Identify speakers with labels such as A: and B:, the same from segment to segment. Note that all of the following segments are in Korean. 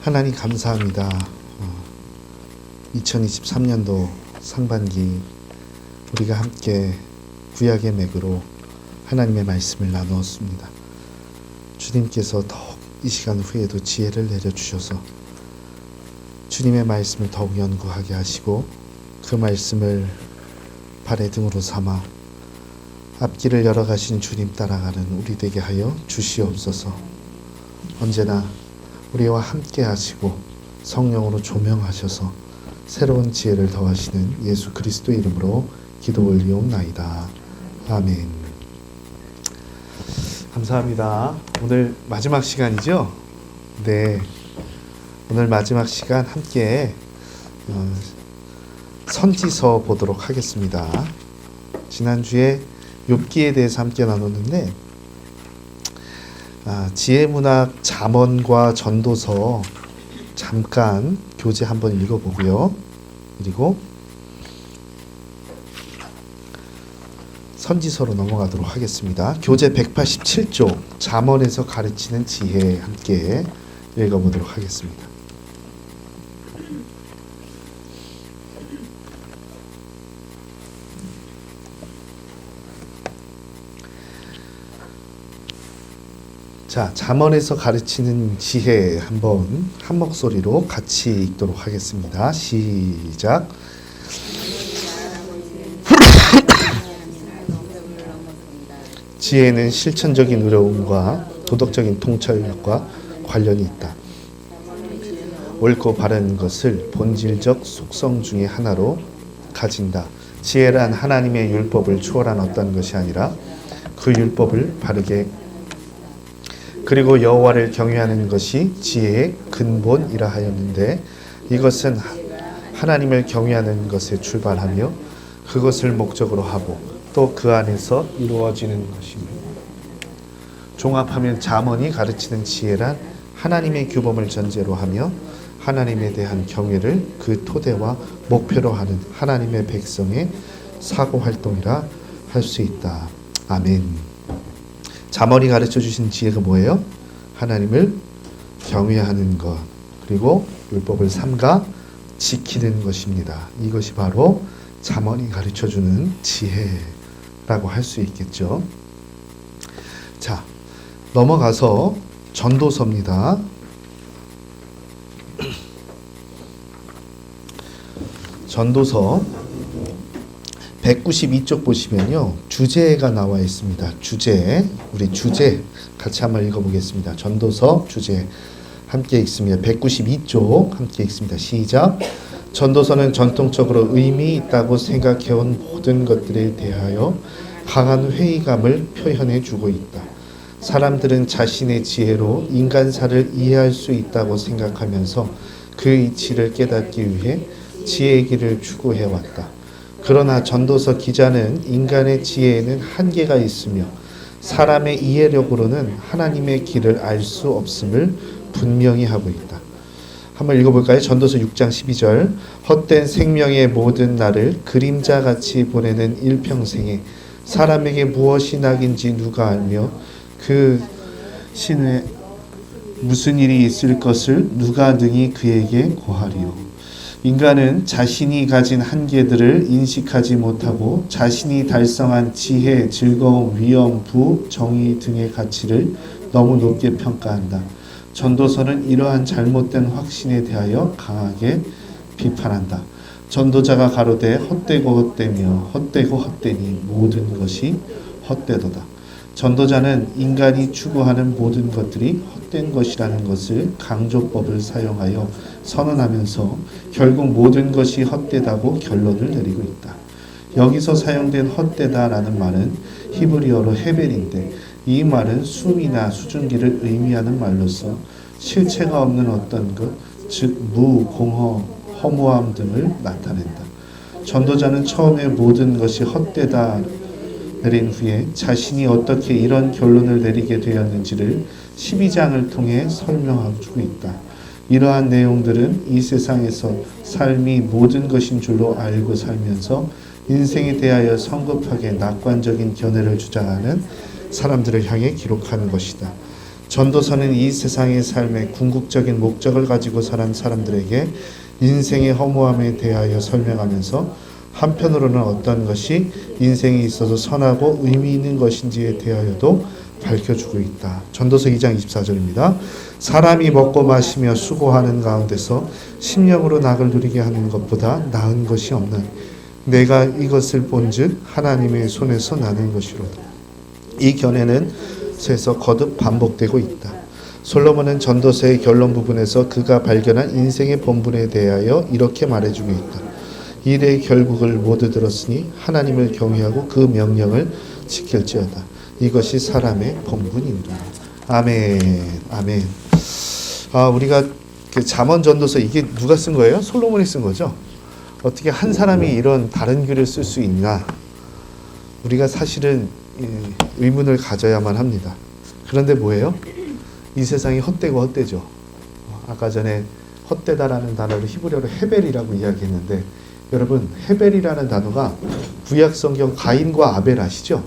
A: 하나님 감사합니다. 2023년도 상반기 우리가 함께 구약의 맥으로 하나님의 말씀을 나누었습니다. 주님께서 더욱 이 시간 후에도 지혜를 내려주셔서 주님의 말씀을 더욱 연구하게 하시고 그 말씀을 발의 등으로 삼아 앞길을 열어가신 주님 따라가는 우리 되게 하여 주시옵소서. 언제나 우리와 함께 하시고 성령으로 조명하셔서 새로운 지혜를 더하시는 예수 그리스도의 이름으로 기도 올리옵나이다. 아멘. 감사합니다. 오늘 마지막 시간이죠? 네. 오늘 마지막 시간 함께 선지서 보도록 하겠습니다. 지난주에 욥기에 대해서 함께 나눴는데 지혜문학 잠언과 전도서 잠깐 교재 한번 읽어보고요. 그리고 선지서로 넘어가도록 하겠습니다. 교재 187쪽 잠언에서 가르치는 지혜 함께 읽어보도록 하겠습니다. 자, 잠언에서 가르치는 지혜 한번 한 목소리로 같이 읽도록 하겠습니다. 시작. 지혜는 실천적인 의로움과 도덕적인 통찰력과 관련이 있다. 옳고 바른 것을 본질적 속성 중의 하나로 가진다. 지혜란 하나님의 율법을 초월한 어떤 것이 아니라 그 율법을 바르게 그리고 여호와를 경외하는 것이 지혜의 근본이라 하였는데 이것은 하나님을 경외하는 것에 출발하며 그것을 목적으로 하고 또 그 안에서 이루어지는 것입니다. 종합하면 잠언이 가르치는 지혜란 하나님의 규범을 전제로 하며 하나님에 대한 경외를 그 토대와 목표로 하는 하나님의 백성의 사고활동이라 할 수 있다. 아멘. 잠언이 가르쳐 주신 지혜가 뭐예요? 하나님을 경외하는 것, 그리고 율법을 삼가 지키는 것입니다. 이것이 바로 잠언이 가르쳐 주는 지혜라고 할 수 있겠죠. 자, 넘어가서 전도서입니다. 전도서 192쪽 보시면요, 주제가 나와 있습니다. 주제, 우리 주제 같이 한번 읽어보겠습니다. 전도서 주제 함께 읽습니다. 192쪽 함께 읽습니다. 시작. 전도서는 전통적으로 의미 있다고 생각해온 모든 것들에 대하여 강한 회의감을 표현해 주고 있다. 사람들은 자신의 지혜로 인간사를 이해할 수 있다고 생각하면서 그 이치를 깨닫기 위해 지혜의 길을 추구해왔다. 그러나 전도서 기자는 인간의 지혜에는 한계가 있으며 사람의 이해력으로는 하나님의 길을 알 수 없음을 분명히 하고 있다. 한번 읽어볼까요? 전도서 6장 12절. 헛된 생명의 모든 날을 그림자같이 보내는 일평생에 사람에게 무엇이 낙인지 누가 알며 그 신에 무슨 일이 있을 것을 누가 능히 그에게 고하리요. 인간은 자신이 가진 한계들을 인식하지 못하고 자신이 달성한 지혜, 즐거움, 위엄, 부, 정의 등의 가치를 너무 높게 평가한다. 전도서는 이러한 잘못된 확신에 대하여 강하게 비판한다. 전도자가 가로되 헛되고 헛되며 헛되고 헛되니 모든 것이 헛되도다. 전도자는 인간이 추구하는 모든 것들이 헛된 것이라는 것을 강조법을 사용하여 선언하면서 결국 모든 것이 헛되다고 결론을 내리고 있다. 여기서 사용된 헛되다라는 말은 히브리어로 헤벨인데 이 말은 숨이나 수증기를 의미하는 말로서 실체가 없는 어떤 것, 즉 무, 공허, 허무함 등을 나타낸다. 전도자는 처음에 모든 것이 헛되다 내린 후에 자신이 어떻게 이런 결론을 내리게 되었는지를 12장을 통해 설명해주고 있다. 이러한 내용들은 이 세상에서 삶이 모든 것인 줄로 알고 살면서 인생에 대하여 성급하게 낙관적인 견해를 주장하는 사람들을 향해 기록하는 것이다. 전도서는 이 세상의 삶의 궁극적인 목적을 가지고 사는 사람들에게 인생의 허무함에 대하여 설명하면서 한편으로는 어떤 것이 인생에 있어서 선하고 의미 있는 것인지에 대하여도 밝혀주고 있다. 전도서 2장 24절입니다. 사람이 먹고 마시며 수고하는 가운데서 심령으로 낙을 누리게 하는 것보다 나은 것이 없는 내가 이것을 본즉 하나님의 손에서 나는 것이로다. 이 견해는 세서 거듭 반복되고 있다. 솔로몬은 전도서의 결론 부분에서 그가 발견한 인생의 본분에 대하여 이렇게 말해주고 있다. 일의 결국을 모두 들었으니 하나님을 경외하고 그 명령을 지킬지어다. 이것이 사람의 본분이니라. 아멘. 아멘. 우리가 그 잠언 전도서 이게 누가 쓴 거예요? 솔로몬이 쓴 거죠. 어떻게 한 사람이 이런 다른 글을 쓸 수 있나? 우리가 사실은 의문을 가져야만 합니다. 그런데 뭐예요? 이 세상이 헛되고 헛되죠. 아까 전에 헛되다라는 단어를 히브리어로 헤벨이라고 이야기했는데 여러분 헤벨이라는 단어가 구약 성경 가인과 아벨 아시죠?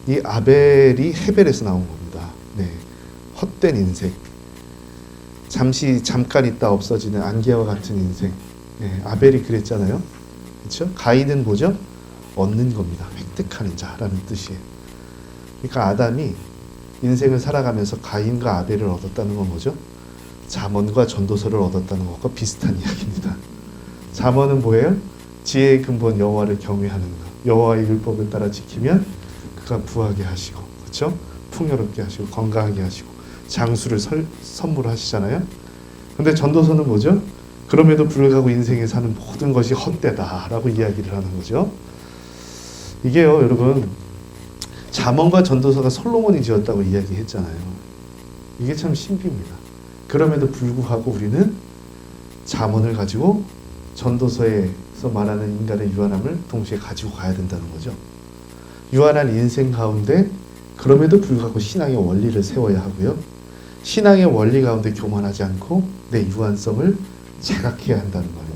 A: 이 아벨이 헤벨에서 나온 겁니다. 네, 헛된 인생. 잠깐 있다 없어지는 안개와 같은 인생. 네, 아벨이 그랬잖아요. 그렇죠? 가인은 뭐죠? 얻는 겁니다. 획득하는 자라는 뜻이에요. 그러니까 아담이 인생을 살아가면서 가인과 아벨을 얻었다는 건 뭐죠? 잠언과 전도서를 얻었다는 것과 비슷한 이야기입니다. 잠언은 뭐예요? 지혜의 근본 여호와를 경외하는 것. 여호와의 율법을 따라 지키면 그가 부하게 하시고, 그렇죠? 풍요롭게 하시고 건강하게 하시고 장수를 선물하시잖아요. 근데 전도서는 뭐죠? 그럼에도 불구하고 인생에 사는 모든 것이 헛되다라고 이야기를 하는 거죠. 이게요, 여러분, 잠언과 전도서가 솔로몬이 지었다고 이야기했잖아요. 이게 참 신비입니다. 그럼에도 불구하고 우리는 잠언을 가지고 전도서에서 말하는 인간의 유한함을 동시에 가지고 가야 된다는 거죠. 유한한 인생 가운데 그럼에도 불구하고 신앙의 원리를 세워야 하고요. 신앙의 원리 가운데 교만하지 않고 내 유한성을 자각해야 한다는 말입니다.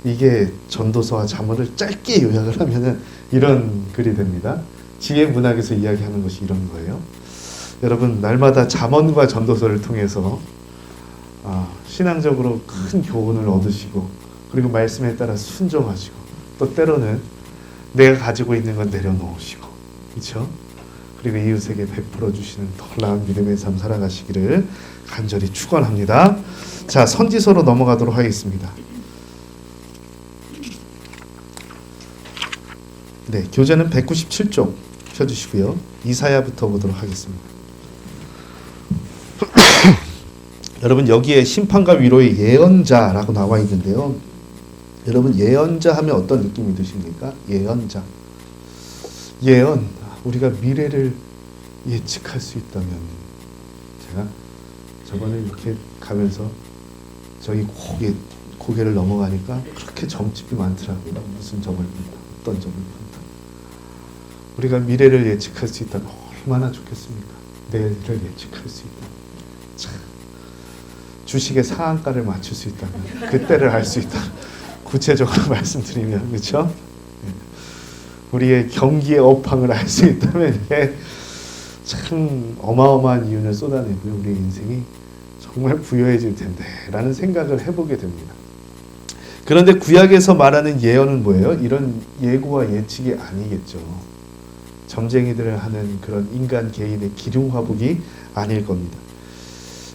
A: 이게 전도서와 잠언을 짧게 요약을 하면은 이런 글이 됩니다. 지혜 문학에서 이야기하는 것이 이런 거예요. 여러분 날마다 잠언과 전도서를 통해서 신앙적으로 큰 교훈을 얻으시고 그리고 말씀에 따라 순종하시고 또 때로는 내가 가지고 있는 건 내려놓으시고 그렇죠? 그리고 이웃에게 베풀어 주시는 더 나은 믿음의 삶 살아가시기를 간절히 축원합니다. 자, 선지서로 넘어가도록 하겠습니다. 네, 교재는 197쪽 펴주시고요. 이사야부터 보도록 하겠습니다. 여러분 여기에 심판과 위로의 예언자라고 나와 있는데요. 여러분 예언자 하면 어떤 느낌이 드십니까? 예언자. 예언. 우리가 미래를 예측할 수 있다면 제가 저번에 이렇게 가면서 저기 고개를 넘어가니까 그렇게 점집이 많더라고요. 무슨 점을 본다. 어떤 점을 본다. 우리가 미래를 예측할 수 있다면 얼마나 좋겠습니까? 내일을 예측할 수 있다면. 참. 주식의 상한가를 맞출 수 있다면 그때를 알 수 있다. 구체적으로 말씀드리면 그렇죠? 우리의 경기의 업황을 알 수 있다면 참 어마어마한 이윤을 쏟아내고요. 우리 인생이 정말 부유해질 텐데 라는 생각을 해보게 됩니다. 그런데 구약에서 말하는 예언은 뭐예요? 이런 예고와 예측이 아니겠죠. 점쟁이들을 하는 그런 인간 개인의 기륭화복이 아닐 겁니다.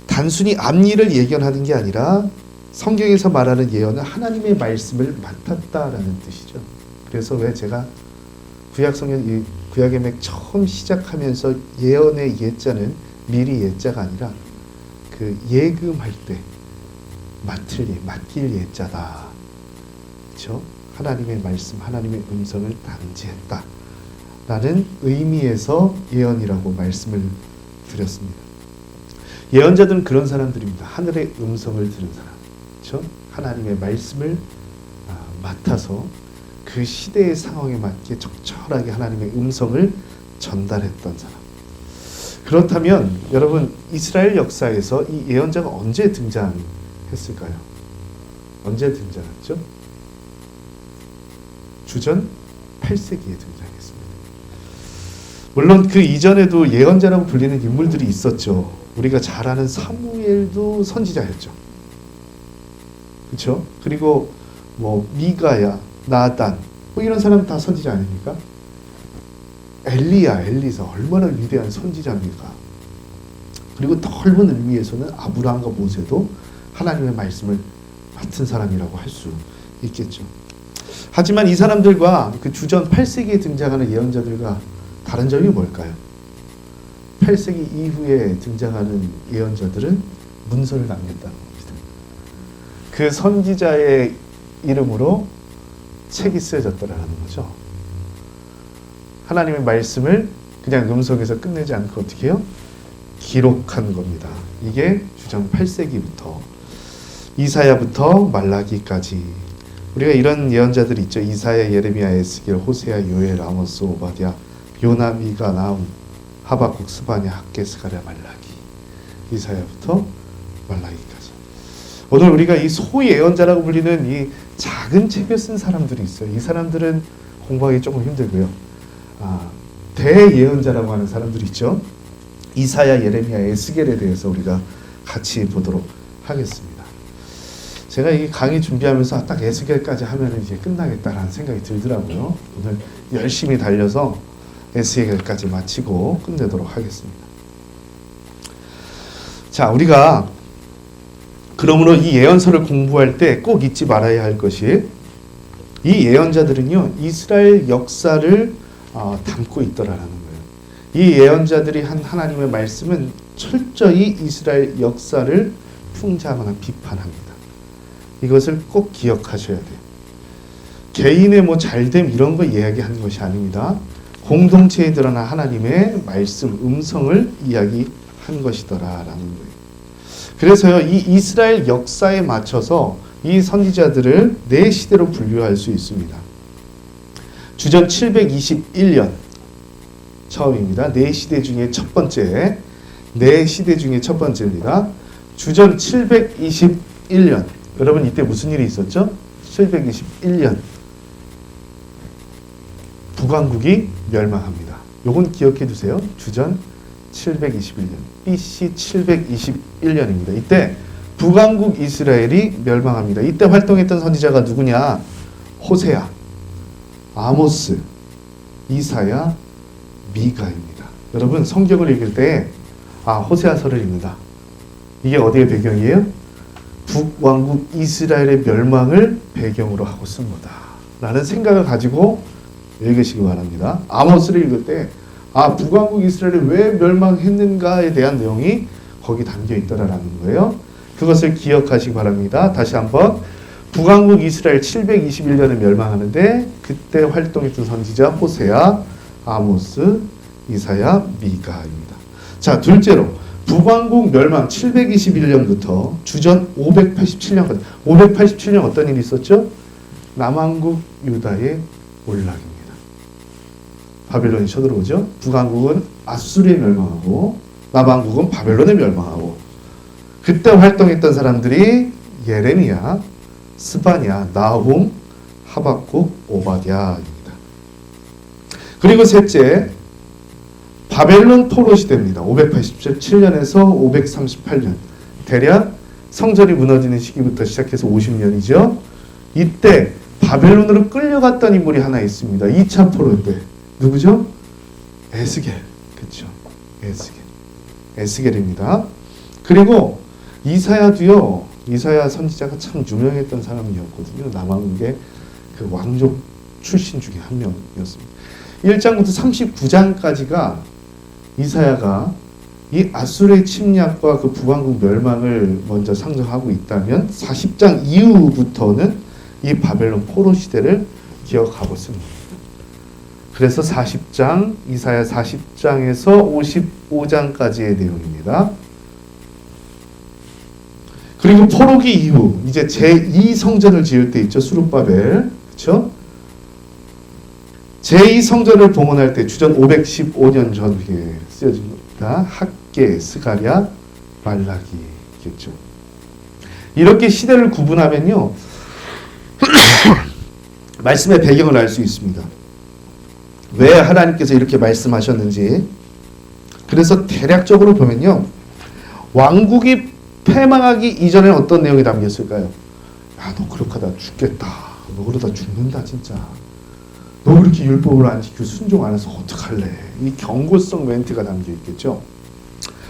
A: 단순히 앞일을 예견하는 게 아니라 성경에서 말하는 예언은 하나님의 말씀을 맡았다라는 뜻이죠. 그래서 왜 제가 구약성경 구약의 맥 처음 시작하면서 예언의 예자는 미리 예자가 아니라 그 예금할 때 맡길 예자다. 그렇죠? 하나님의 말씀, 하나님의 음성을 단지했다. 라는 의미에서 예언이라고 말씀을 드렸습니다. 예언자들은 그런 사람들입니다. 하늘의 음성을 들은 사람. 그렇죠? 하나님의 말씀을 맡아서 그 시대의 상황에 맞게 적절하게 하나님의 음성을 전달했던 사람. 그렇다면 여러분 이스라엘 역사에서 이 예언자가 언제 등장했을까요? 언제 등장했죠? 주전 8세기에 등장했습니다. 물론 그 이전에도 예언자라고 불리는 인물들이 있었죠. 우리가 잘 아는 사무엘도 선지자였죠. 그렇죠? 그리고 뭐 미가야, 나단 뭐 이런 사람 다 선지자 아닙니까? 엘리야, 엘리사 얼마나 위대한 선지자입니까? 그리고 넓은 의미에서는 아브라함과 모세도 하나님의 말씀을 맡은 사람이라고 할 수 있겠죠. 하지만 이 사람들과 그 주전 8세기에 등장하는 예언자들과 다른 점이 뭘까요? 8세기 이후에 등장하는 예언자들은 문서를 남겼다는 겁니다. 그 선지자의 이름으로 책이 쓰여졌더라는 거죠. 하나님의 말씀을 그냥 음성에서 끝내지 않고 어떻게 해요? 기록한 겁니다. 이게 주전 8세기부터 이사야부터 말라기까지 우리가 이런 예언자들 있죠. 이사야, 예레미야, 에스겔, 호세아, 요엘, 아모스, 오바댜, 요나, 미가, 나훔, 하박국, 스바냐, 학개, 스가랴, 말라기. 이사야부터 말라기까지. 오늘 우리가 이 소위 예언자라고 불리는 이 작은 책을 쓴 사람들이 있어요. 이 사람들은 공부하기 조금 힘들고요. 대예언자라고 하는 사람들이 있죠. 이사야, 예레미야, 에스겔에 대해서 우리가 같이 보도록 하겠습니다. 제가 이 강의 준비하면서 딱 에스겔까지 하면 이제 끝나겠다라는 생각이 들더라고요. 오늘 열심히 달려서 에스겔까지 마치고 끝내도록 하겠습니다. 자, 우리가 그러므로 이 예언서를 공부할 때 꼭 잊지 말아야 할 것이 이 예언자들은요 이스라엘 역사를 담고 있더라라는 거예요. 이 예언자들이 한 하나님의 말씀은 철저히 이스라엘 역사를 풍자하거나 비판합니다. 이것을 꼭 기억하셔야 돼요. 개인의 뭐 잘됨 이런 거 이야기하는 것이 아닙니다. 공동체에 드러난 하나님의 말씀, 음성을 이야기한 것이더라라는 거예요. 그래서요, 이 이스라엘 역사에 맞춰서 이 선지자들을 네 시대로 분류할 수 있습니다. 주전 721년 처음입니다. 네 시대 중에 첫 번째, 네 시대 중에 첫 번째입니다. 주전 721년. 여러분 이때 무슨 일이 있었죠? 721년 북왕국이 멸망합니다. 요건 기억해 두세요. 주전 721년 BC 721년입니다. 이때 북왕국 이스라엘이 멸망합니다. 이때 활동했던 선지자가 누구냐? 호세아, 아모스, 이사야, 미가입니다. 여러분 성경을 읽을 때 호세아서를 읽는다. 이게 어디의 배경이에요? 북왕국 이스라엘의 멸망을 배경으로 하고 쓴 거다 라는 생각을 가지고 읽으시기 바랍니다. 아모스를 읽을 때 북왕국 이스라엘이 왜 멸망했는가에 대한 내용이 거기 담겨 있더라라는 거예요. 그것을 기억하시기 바랍니다. 다시 한번 북왕국 이스라엘 721년에 멸망하는데 그때 활동했던 선지자 호세아, 아모스, 이사야, 미가입니다. 자, 둘째로 북왕국 멸망 721년부터 주전 587년까지 587년 어떤 일이 있었죠? 남왕국 유다의 몰락입니다. 바벨론이 쳐들어오죠. 북왕국은 아수르에 멸망하고 남왕국은 바벨론에 멸망하고 그때 활동했던 사람들이 예레미야, 스바냐, 나훔, 하박국, 오바댜입니다. 그리고 셋째 바벨론 포로 시대입니다. 587년에서 538년. 대략 성전이 무너지는 시기부터 시작해서 50년이죠. 이때 바벨론으로 끌려갔던 인물이 하나 있습니다. 2차 포로 때. 누구죠? 에스겔. 그렇죠. 에스겔입니다. 그리고 이사야도요. 이사야 선지자가 참 유명했던 사람이었거든요. 남왕국의 그 왕족 출신 중에 한 명이었습니다. 1장부터 39장까지가 이사야가 이 아수르의 침략과 그 북왕국 멸망을 먼저 상정하고 있다면 40장 이후부터는 이 바벨론 포로 시대를 기억하고 있습니다. 그래서 40장, 이사야 40장에서 55장까지의 내용입니다. 그리고 포로기 이후 이제 제2성전을 지을 때 있죠. 수룹바벨. 그렇죠? 제2성전을 봉헌할 때 주전 515년 전에 쓰여집니다. 학개, 스가랴, 말라기겠죠. 이렇게 시대를 구분하면요. 말씀의 배경을 알 수 있습니다. 왜 하나님께서 이렇게 말씀하셨는지. 그래서 대략적으로 보면요. 왕국이 패망하기 이전에 어떤 내용이 담겼을까요? 야, 너 그렇게 하다 죽겠다. 너 그러다 죽는다 진짜. 너 그렇게 율법을 안 지키고 순종 안 해서 어떡할래? 이 경고성 멘트가 담겨 있겠죠.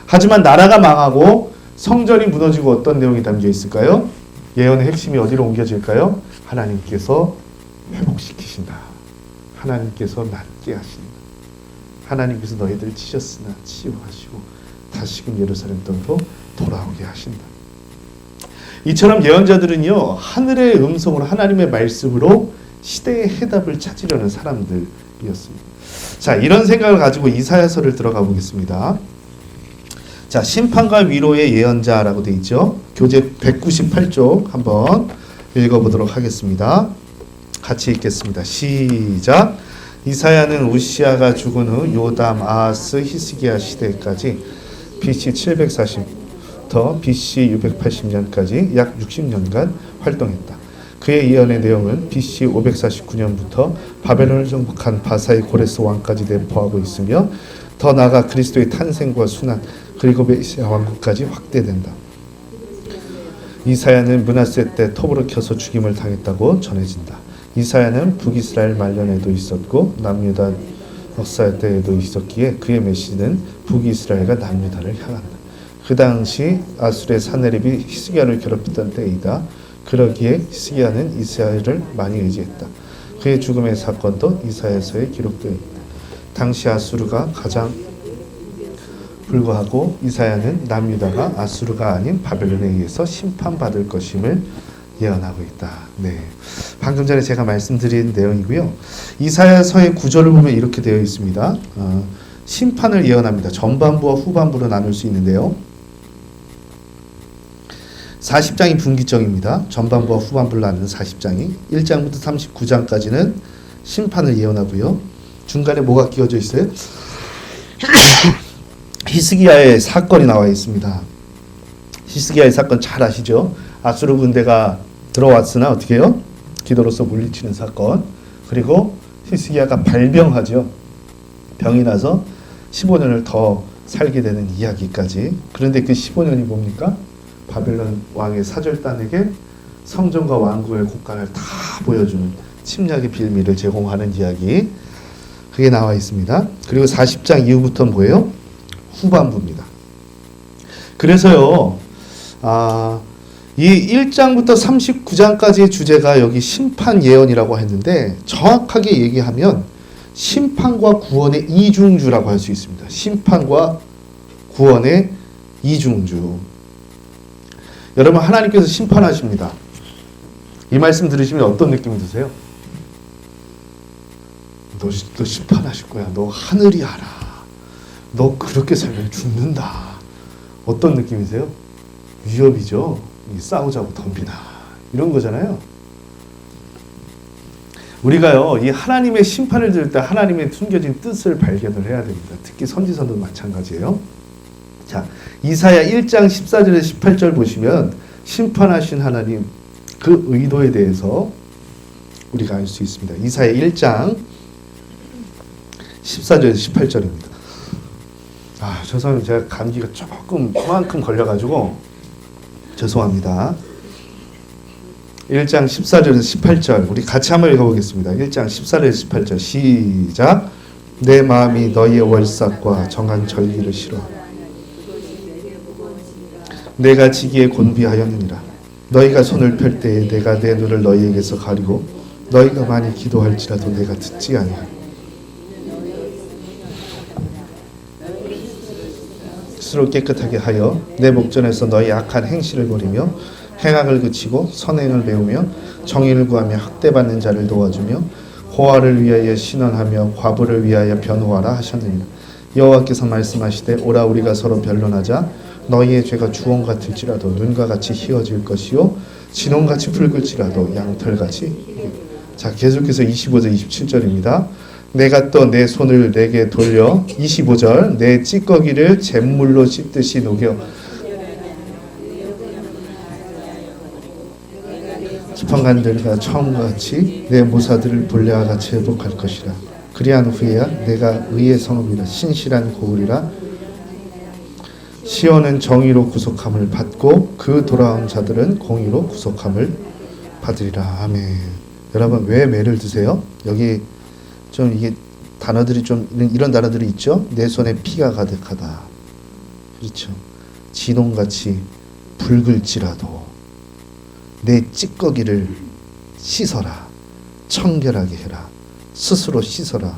A: 하지만 나라가 망하고 성전이 무너지고 어떤 내용이 담겨 있을까요? 예언의 핵심이 어디로 옮겨질까요? 하나님께서 회복시키신다. 하나님께서 낫게 하신다. 하나님께서 너희들 치셨으나 치유하시고 다시금 예루살렘 땅으로 돌아오게 하신다. 이처럼 예언자들은요, 하늘의 음성으로 하나님의 말씀으로 시대의 해답을 찾으려는 사람들이었습니다. 자, 이런 생각을 가지고 이사야서를 들어가 보겠습니다. 자, 심판과 위로의 예언자라고 되어 있죠. 교재 198쪽 한번 읽어보도록 하겠습니다. 같이 읽겠습니다. 시작. 이사야는 우시아가 죽은 후 요담, 아하스, 히스기야 시대까지 BC 740부터 BC 680년까지 약 60년간 활동했다. 그의 예언의 내용은 BC 549년부터 바벨론을 정복한 바사의 고레스 왕까지 내포하고 있으며 더 나아가 그리스도의 탄생과 순환 그리고 메시아 왕국까지 확대된다. 이사야는 므낫세 때 톱으로 켜서 죽임을 당했다고 전해진다. 이사야는 북이스라엘 말년에도 있었고 남유다 역사 때에도 있었기에 그의 메시지는 북이스라엘과 남유다를 향한다. 그 당시 아술의 사네립이 히스기야를 괴롭혔던 때이다. 그러기에 히스기야는 이스라엘을 많이 의지했다. 그의 죽음의 사건도 이사야서에 기록되어 있다. 당시 아수르가 가장 불과하고 이사야는 남유다가 아수르가 아닌 바벨론에 의해서 심판받을 것임을 예언하고 있다. 네, 방금 전에 제가 말씀드린 내용이고요. 이사야서의 구절을 보면 이렇게 되어 있습니다. 심판을 예언합니다. 전반부와 후반부로 나눌 수 있는데요. 40장이 분기점입니다. 전반부와 후반부를 나누는 40장이 1장부터 39장까지는 심판을 예언하고요. 중간에 뭐가 끼워져 있어요? 히스기야의 사건이 나와 있습니다. 히스기야의 사건 잘 아시죠? 아수르 군대가 들어왔으나 어떻게 해요? 기도로서 물리치는 사건. 그리고 히스기야가 발병하죠. 병이 나서 15년을 더 살게 되는 이야기까지. 그런데 그 15년이 뭡니까? 바벨론 왕의 사절단에게 성전과 왕국의 국간을 다 보여주는 침략의 빌미를 제공하는 이야기. 그게 나와 있습니다. 그리고 40장 이후부터는 뭐예요? 후반부입니다. 그래서요, 이 1장부터 39장까지의 주제가 여기 심판 예언이라고 했는데 정확하게 얘기하면 심판과 구원의 이중주라고 할 수 있습니다. 심판과 구원의 이중주. 여러분, 하나님께서 심판하십니다. 이 말씀 들으시면 어떤 느낌이 드세요? 너 심판하실 거야. 너 하늘이 알아. 너 그렇게 살면 죽는다. 어떤 느낌이세요? 위협이죠. 싸우자고 덤비나. 이런 거잖아요. 우리가요, 이 하나님의 심판을 들을 때 하나님의 숨겨진 뜻을 발견을 해야 됩니다. 특히 선지서도 마찬가지예요. 자, 이사야 1장 14절에서 18절 보시면 심판하신 하나님 그 의도에 대해서 우리가 알 수 있습니다. 이사야 1장 14절에서 18절입니다. 죄송합니다. 제가 감기가 조금 그만큼 걸려가지고 죄송합니다. 1장 14절에서 18절 우리 같이 한번 읽어보겠습니다. 1장 14절에서 18절 시작. 내 마음이 너희의 월삭과 정한 절기를 싫어하고 내가 지기에 곤비하였느니라. 너희가 손을 펼 때에 내가 내 눈을 너희에게서 가리고 너희가 많이 기도할지라도 내가 듣지 아니하리라. 스스로 깨끗하게 하여 내 목전에서 너희 악한 행실을 버리며 행악을 그치고 선행을 배우며 정의를 구하며 학대받는 자를 도와주며 고아를 위하여 신원하며 과부를 위하여 변호하라 하셨느니라. 여호와께서 말씀하시되 오라 우리가 서로 변론하자. 너희의 죄가 주홍 같을지라도 눈과 같이 희어질 것이요 진홍같이 붉을지라도 양털같이. 자, 계속해서 25절 27절입니다. 내가 또 내 손을 내게 돌려 25절 내 찌꺼기를 잿물로 씻듯이 녹여 지팡간들과 처음같이 내 모사들을 본래와 같이 회복할 것이라. 그리한 후에야 내가 의의 성읍이라 신실한 고울이라 시온은 정의로 구속함을 받고 그 돌아온 자들은 공의로 구속함을 받으리라. 아멘. 여러분 왜 매를 드세요? 여기 좀 이게 단어들이 좀 이런 단어들이 있죠. 내 손에 피가 가득하다. 그렇죠. 진홍같이 붉을지라도 내 찌꺼기를 씻어라. 청결하게 해라. 스스로 씻어라.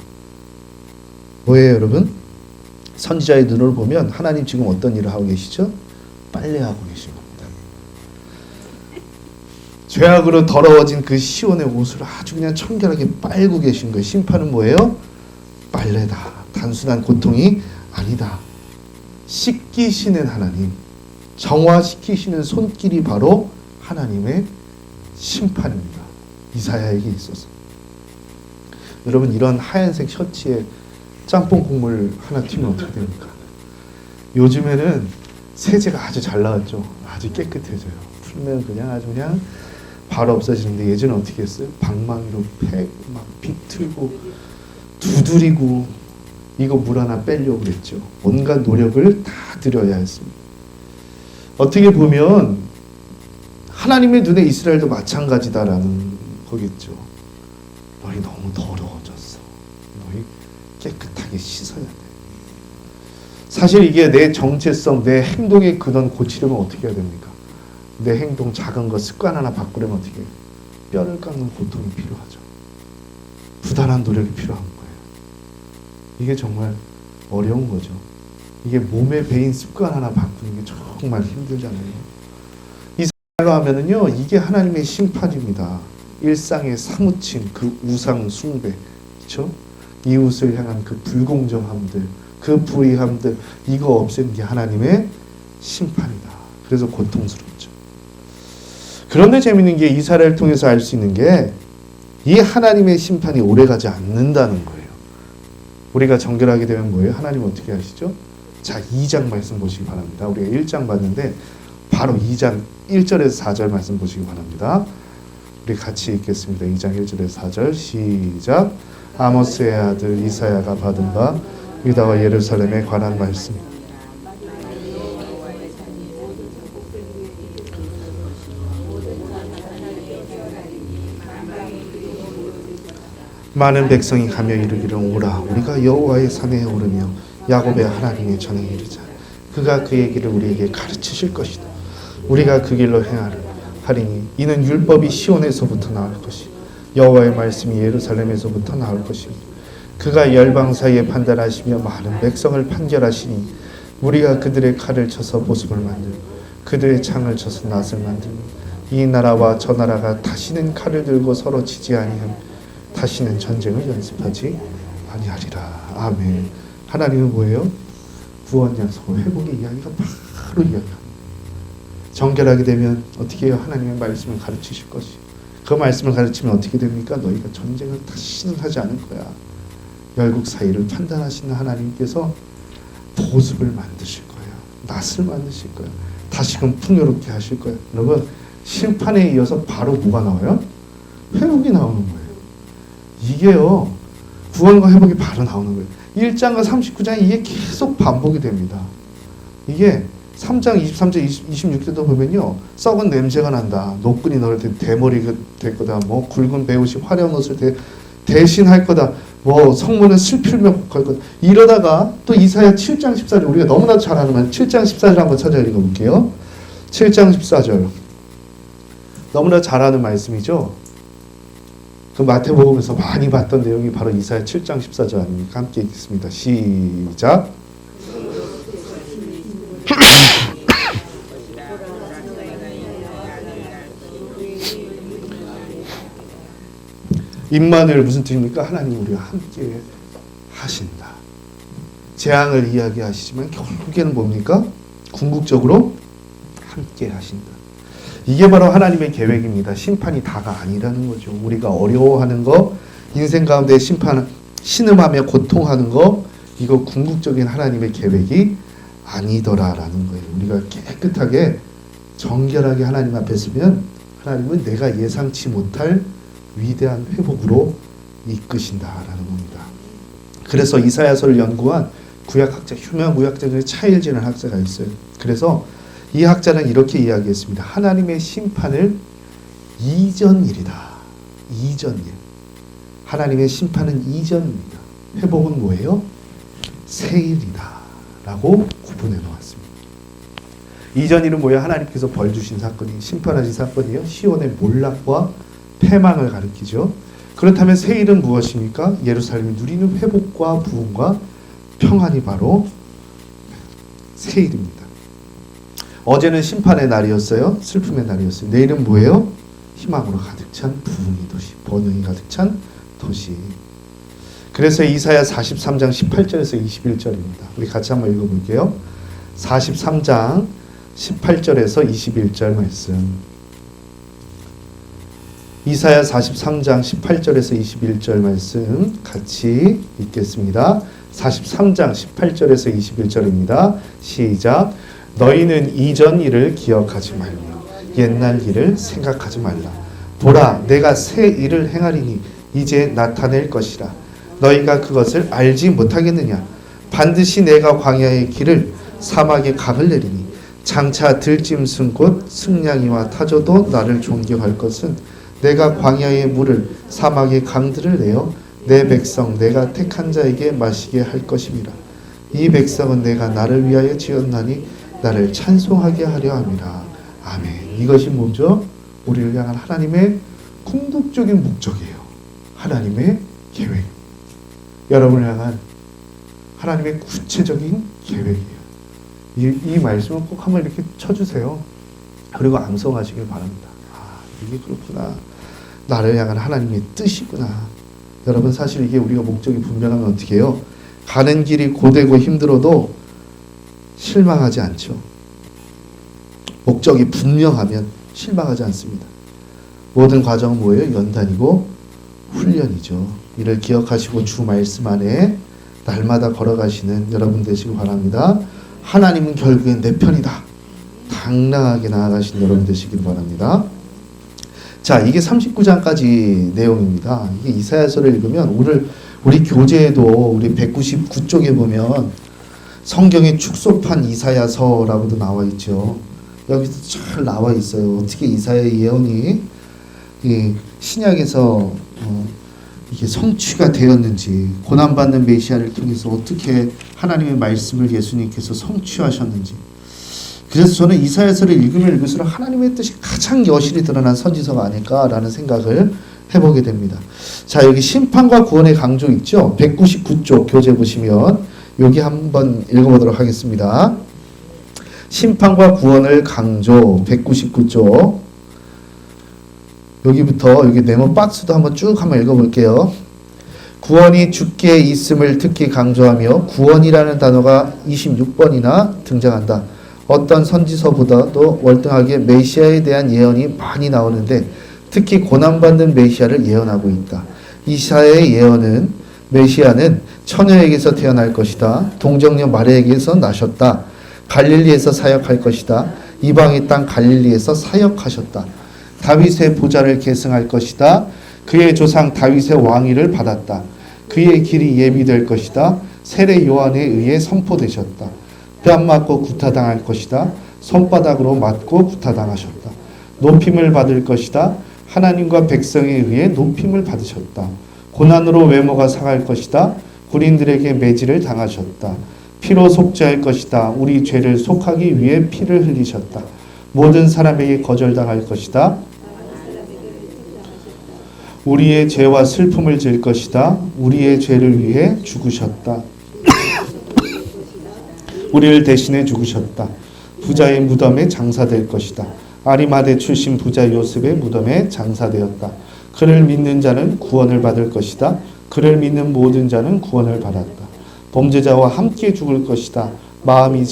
A: 뭐예요 여러분? 선지자의 눈으로 보면 하나님 지금 어떤 일을 하고 계시죠? 빨래하고 계신 겁니다. 죄악으로 더러워진 그 시온의 옷을 아주 그냥 청결하게 빨고 계신 거예요. 심판은 뭐예요? 빨래다. 단순한 고통이 아니다. 씻기시는 하나님, 정화시키시는 손길이 바로 하나님의 심판입니다. 이사야에게 있어서. 여러분 이런 하얀색 셔츠에 짬뽕 국물 하나 튀면 어떻게 됩니까? 요즘에는 세제가 아주 잘 나왔죠. 아주 깨끗해져요. 풀면 그냥 아주 그냥 바로 없어지는데 예전에 어떻게 했어요? 방망이로 패고 막 비틀고 두드리고 이거 물 하나 빼려고 그랬죠. 온갖 노력을 다 들여야 했습니다. 어떻게 보면 하나님의 눈에 이스라엘도 마찬가지다라는 거겠죠. 너희 너무 더러워졌어. 너희 깨끗하게 씻어야 돼. 사실 이게 내 정체성, 내 행동의 근원 고치려면 어떻게 해야 됩니까? 내 행동 작은 거 습관 하나 바꾸려면 어떻게 해요? 뼈를 깎는 고통이 필요하죠. 부단한 노력이 필요한 거예요. 이게 정말 어려운 거죠. 이게 몸에 배인 습관 하나 바꾸는 게 정말 힘들잖아요. 이사야로 하면은요, 이게 하나님의 심판입니다. 일상에 사무친 그 우상 숭배, 그렇죠? 이웃을 향한 그 불공정함들, 그 불의함들, 이거 없애는 게 하나님의 심판이다. 그래서 고통스럽죠. 그런데 재밌는 게 이사야를 통해서 알 수 있는 게 이 하나님의 심판이 오래가지 않는다는 거예요. 우리가 정결하게 되면 뭐예요? 하나님 어떻게 하시죠? 자, 2장 말씀 보시기 바랍니다. 우리가 1장 봤는데 바로 2장 1절에서 4절 말씀 보시기 바랍니다. 우리 같이 읽겠습니다. 2장 1절에서 4절 시작. 아모스의 아들 이사야가 받은 바 유다와 예루살렘에 관한 말씀. 많은 백성이 가며 이르기를 오라 우리가 여호와의 산에 오르며 야곱의 하나님의 전에 이르자. 그가 그의 길을 우리에게 가르치실 것이다. 우리가 그 길로 행하리니 이는 율법이 시온에서부터 나올 것이 여호와의 말씀이 예루살렘에서부터 나올 것이니 그가 열방 사이에 판단하시며 많은 백성을 판결하시니 우리가 그들의 칼을 쳐서 보습을 만들고 그들의 창을 쳐서 낫을 만들고 이 나라와 저 나라가 다시는 칼을 들고 서로 치지 아니하며 다시는 전쟁을 연습하지 아니하리라. 아멘. 하나님은 뭐예요? 구원 약속, 회복의 이야기가 바로 이야기합니다. 정결하게 되면 어떻게 해요? 하나님의 말씀을 가르치실 것이. 그 말씀을 가르치면 어떻게 됩니까? 너희가 전쟁을 다시는 하지 않을 거야. 열국 사이를 판단하시는 하나님께서 보습을 만드실 거예요. 낫을 만드실 거예요. 다시금 풍요롭게 하실 거예요. 여러분, 심판에 이어서 바로 뭐가 나와요? 회복이 나오는 거예요. 이게요, 구원과 회복이 바로 나오는 거예요. 1장과 39장이 이게 계속 반복이 됩니다. 이게 3장 23절 26절도 보면요, 썩은 냄새가 난다. 노끈이 너를 대머리가 될 거다. 뭐 굵은 배옷이 화려한 옷을 대신할 거다. 뭐 성문은 슬필며 걸 거다. 이러다가 또 이사야 7장 14절, 우리가 너무나도 잘 아는 말 7장 14절 한번 찾아 읽어볼게요. 7장 14절 너무나 잘 아는 말씀이죠. 그 마태복음에서 많이 봤던 내용이 바로 이사야 7장 14절 아닙니까? 함께 읽겠습니다. 시작. 임마누엘 무슨 뜻입니까? 하나님 우리와 함께 하신다. 재앙을 이야기하시지만 결국에는 뭡니까? 궁극적으로 함께 하신다. 이게 바로 하나님의 계획입니다. 심판이 다가 아니라는 거죠. 우리가 어려워하는 거, 인생 가운데 신음하며 고통하는 거, 이거 궁극적인 하나님의 계획이 아니더라라는 거예요. 우리가 깨끗하게 정결하게 하나님 앞에 서면 하나님은 내가 예상치 못할 위대한 회복으로 이끄신다라는 겁니다. 그래서 이사야서를 연구한 구약학자, 유명한 구약자 중에 차일즈라는 학자가 있어요. 그래서 이 학자는 이렇게 이야기했습니다. 하나님의 심판을 이전 일이다. 이전 일. 하나님의 심판은 이전입니다. 회복은 뭐예요? 새 일이다. 라고 구분해 놓았습니다. 이전 일은 뭐예요? 하나님께서 벌 주신 사건이, 심판하신 사건이에요. 시온의 몰락과 패망을 가리키죠. 그렇다면 새 일은 무엇입니까? 예루살렘이 누리는 회복과 부흥과 평안이 바로 새 일입니다. 어제는 심판의 날이었어요. 슬픔의 날이었어요. 내일은 뭐예요? 희망으로 가득 찬 부흥의 도시, 번영이 가득 찬 도시. 그래서 이사야 43장 18절에서 21절입니다. 우리 같이 한번 읽어볼게요. 43장 18절에서 21절 말씀. 이사야 43장 18절에서 21절 말씀 같이 읽겠습니다. 43장 18절에서 21절입니다. 시작. 너희는 이전 일을 기억하지 말며 옛날 일을 생각하지 말라. 보라, 내가 새 일을 행하리니 이제 나타낼 것이라. 너희가 그것을 알지 못하겠느냐? 반드시 내가 광야의 길을 사막의 강을 내리니 장차 들짐승 곧 승냥이와 타조도 나를 존경할 것은 내가 광야의 물을 사막의 강들을 내어 내 백성 내가 택한 자에게 마시게 할 것임이라. 이 백성은 내가 나를 위하여 지었나니 나를 찬송하게 하려 함이라. 아멘. 이것이 뭐죠? 우리를 향한 하나님의 궁극적인 목적이에요. 하나님의 계획. 여러분을 향한 하나님의 구체적인 계획이에요. 이 말씀을 꼭 한번 이렇게 쳐주세요. 그리고 암송하시길 바랍니다. 아, 이게 그렇구나. 나를 향한 하나님의 뜻이구나. 여러분, 사실 이게 우리가 목적이 분명하면 어떻게 해요? 가는 길이 고되고 힘들어도 실망하지 않죠. 목적이 분명하면 실망하지 않습니다. 모든 과정은 뭐예요? 연단이고 훈련이죠. 이를 기억하시고 주 말씀 안에 날마다 걸어가시는 여러분 되시길 바랍니다. 하나님은 결국엔 내 편이다. 당당하게 나아가신 여러분 되시길 바랍니다. 자, 이게 39장까지 내용입니다. 이게 이사야서를 읽으면 오늘 우리 교재에도 우리 199쪽에 보면 성경의 축소판 이사야서라고도 나와 있죠. 여기서 잘 나와 있어요. 어떻게 이사야의 예언이 신약에서 이게 성취가 되었는지, 고난받는 메시아를 통해서 어떻게 하나님의 말씀을 예수님께서 성취하셨는지. 그래서 저는 이사야서를 읽으면 읽을수록 하나님의 뜻이 가장 여실히 드러난 선지서가 아닐까라는 생각을 해보게 됩니다. 자, 여기 심판과 구원의 강조 있죠? 199쪽 교재 보시면 여기 한번 읽어보도록 하겠습니다. 심판과 구원을 강조 199쪽. 여기부터 여기 네모 박스도 한번 쭉 한번 읽어볼게요. 구원이 주께 있음을 특히 강조하며 구원이라는 단어가 26번이나 등장한다. 어떤 선지서보다도 월등하게 메시아에 대한 예언이 많이 나오는데 특히 고난받는 메시아를 예언하고 있다. 이사야의 예언은 메시아는 처녀에게서 태어날 것이다. 동정녀 마리아에게서 나셨다. 갈릴리에서 사역할 것이다. 이방의 땅 갈릴리에서 사역하셨다. 다윗의 보좌를 계승할 것이다. 그의 조상 다윗의 왕위를 받았다. 그의 길이 예비될 것이다. 세례 요한에 의해 선포되셨다. 뺨 맞고 구타당할 것이다. 손바닥으로 맞고 구타당하셨다. 높임을 받을 것이다. 하나님과 백성에 의해 높임을 받으셨다. 고난으로 외모가 상할 것이다. 군인들에게 매질을 당하셨다. 피로 속죄할 것이다. 우리 죄를 속하기 위해 피를 흘리셨다. 모든 사람에게 거절당할 것이다. 우리의 죄와 슬픔을 질 것이다. 우리의 죄를 위해 죽으셨다. 우리를 대신해 죽으셨다. 부자의 무덤에 장사될 것이다. 아리마대 출신 부자 요셉의 무덤에 장사되었다. 그를 믿는 자는 구원을 받을 것이다. 그를 믿는 모든 자는 구원을 받았다. 범죄자와 함께 죽을 것이다. 마음이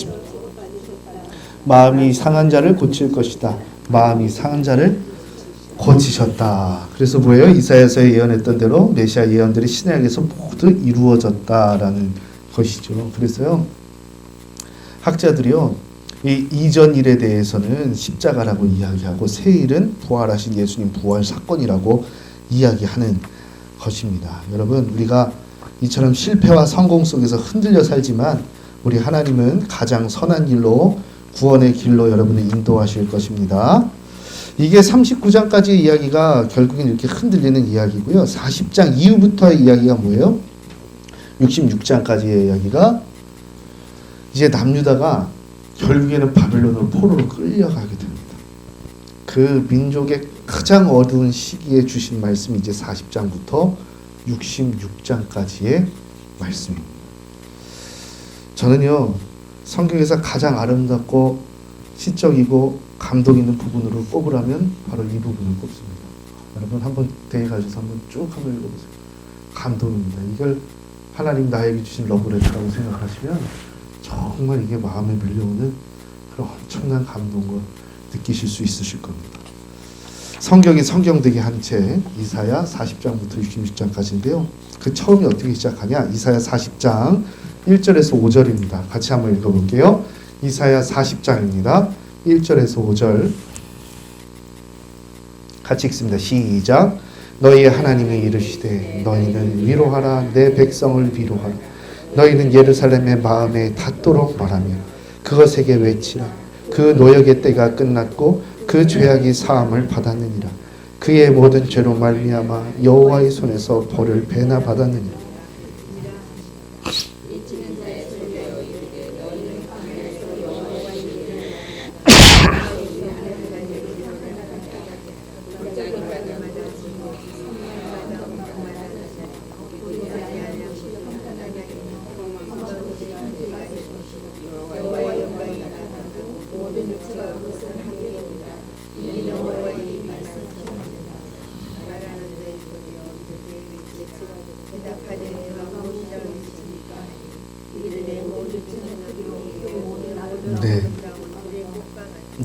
A: 상한 자를 고칠 것이다. 마음이 상한 자를 고치셨다. 그래서 뭐예요? 이사야서에 예언했던 대로 메시아 예언들이 신약에서 모두 이루어졌다라는 것이죠. 그래서요, 학자들이요, 이 이전 일에 대해서는 십자가라고 이야기하고 새 일은 부활하신 예수님 부활 사건이라고 이야기하는 것입니다. 여러분, 우리가 이처럼 실패와 성공 속에서 흔들려 살지만 우리 하나님은 가장 선한 길로, 구원의 길로 여러분을 인도하실 것입니다. 이게 39장까지의 이야기가 결국엔 이렇게 흔들리는 이야기고요. 40장 이후부터의 이야기가 뭐예요? 66장까지의 이야기가 이제 남유다가 결국에는 바벨론으로 포로로 끌려가게 됩니다. 그 민족의 가장 어두운 시기에 주신 말씀이 이제 40장부터 66장까지의 말씀입니다. 저는요, 성경에서 가장 아름답고 시적이고 감동 있는 부분으로 꼽으라면 바로 이 부분을 꼽습니다. 여러분 한번 대해 가셔서 한번 쭉 한번 읽어보세요. 감동입니다. 이걸 하나님 나에게 주신 러브레터라고 생각하시면 정말 이게 마음에 밀려오는 그런 엄청난 감동을 느끼실 수 있으실 겁니다. 성경이 성경되게 한 책 이사야 40장부터 66장까지인데요. 그 처음이 어떻게 시작하냐? 이사야 40장 1절에서 5절입니다. 같이 한번 읽어볼게요. 이사야 40장입니다. 1절에서 5절 같이 읽습니다. 시작. 너희의 하나님이 이르시되 너희는 위로하라 내 백성을 위로하라. 너희는 예루살렘의 마음에 닿도록 말하며 그것에게 외치라. 그 노역의 때가 끝났고 그 죄악이 사함을 받았느니라. 그의 모든 죄로 말미암아 여호와의 손에서 벌을 배나 받았느니라.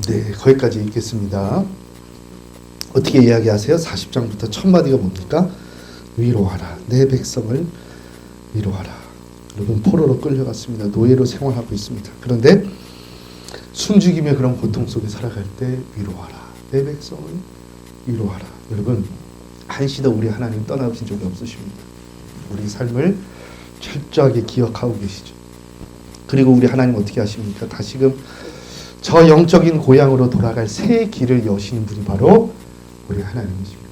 A: 네, 거기까지 읽겠습니다. 어떻게 이야기하세요? 40장부터 첫 마디가 뭡니까? 위로하라. 내 백성을 위로하라. 여러분 포로로 끌려갔습니다. 노예로 생활하고 있습니다. 그런데 숨죽이며 그런 고통 속에 살아갈 때 위로하라. 내 백성을 위로하라. 여러분 한시도 우리 하나님 떠나신 적이 없으십니다. 우리 삶을 철저하게 기억하고 계시죠. 그리고 우리 하나님 어떻게 하십니까? 다시금 저 영적인 고향으로 돌아갈 새 길을 여시는 분이 바로 우리 하나님이십니다.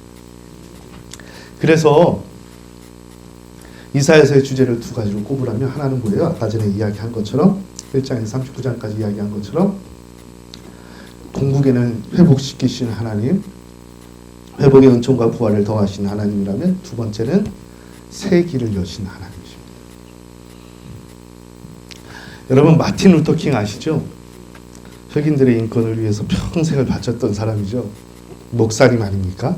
A: 그래서 이사야서의 주제를 두 가지로 꼽으라면 하나는 뭐예요? 아까 전에 이야기한 것처럼 1장에서 39장까지 이야기한 것처럼 궁극에는 회복시키시는 하나님, 회복의 은총과 부활을 더하시는 하나님이라면 두 번째는 새 길을 여시는 하나님이십니다. 여러분 마틴 루터 킹 아시죠? 흑인들의 인권을 위해서 평생을 바쳤던 사람이죠. 목사님 아닙니까?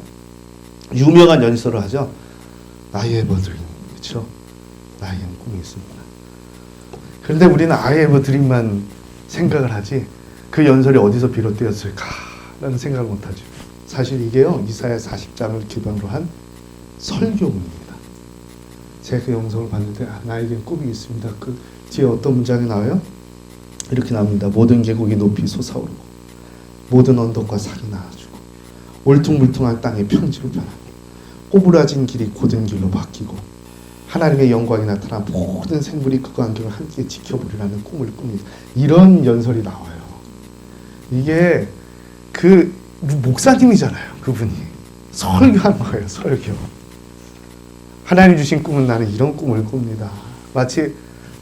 A: 유명한 연설을 하죠. I have a dream. 그렇죠? 나에겐 꿈이 있습니다. 그런데 우리는 I have a dream만 생각을 하지 그 연설이 어디서 비롯되었을까? 라는 생각을 못하죠. 사실 이게요. 이사야 40장을 기반으로 한 설교문입니다. 제가 그 영상을 봤는데 나에겐 꿈이 있습니다. 그 뒤에 어떤 문장이 나와요? 이렇게 나옵니다. 모든 계곡이 높이 솟아오르고 모든 언덕과 산이 나아지고 울퉁불퉁한 땅이 평지로 변하고 꼬부라진 길이 곧은 길로 바뀌고 하나님의 영광이 나타나 모든 생물이 그 광경을 함께 지켜보리라는 꿈을 꿉니다. 이런 연설이 나와요. 이게 그 목사님이잖아요. 그분이 설교한 거예요. 설교. 하나님 주신 꿈은 나는 이런 꿈을 꿉니다. 마치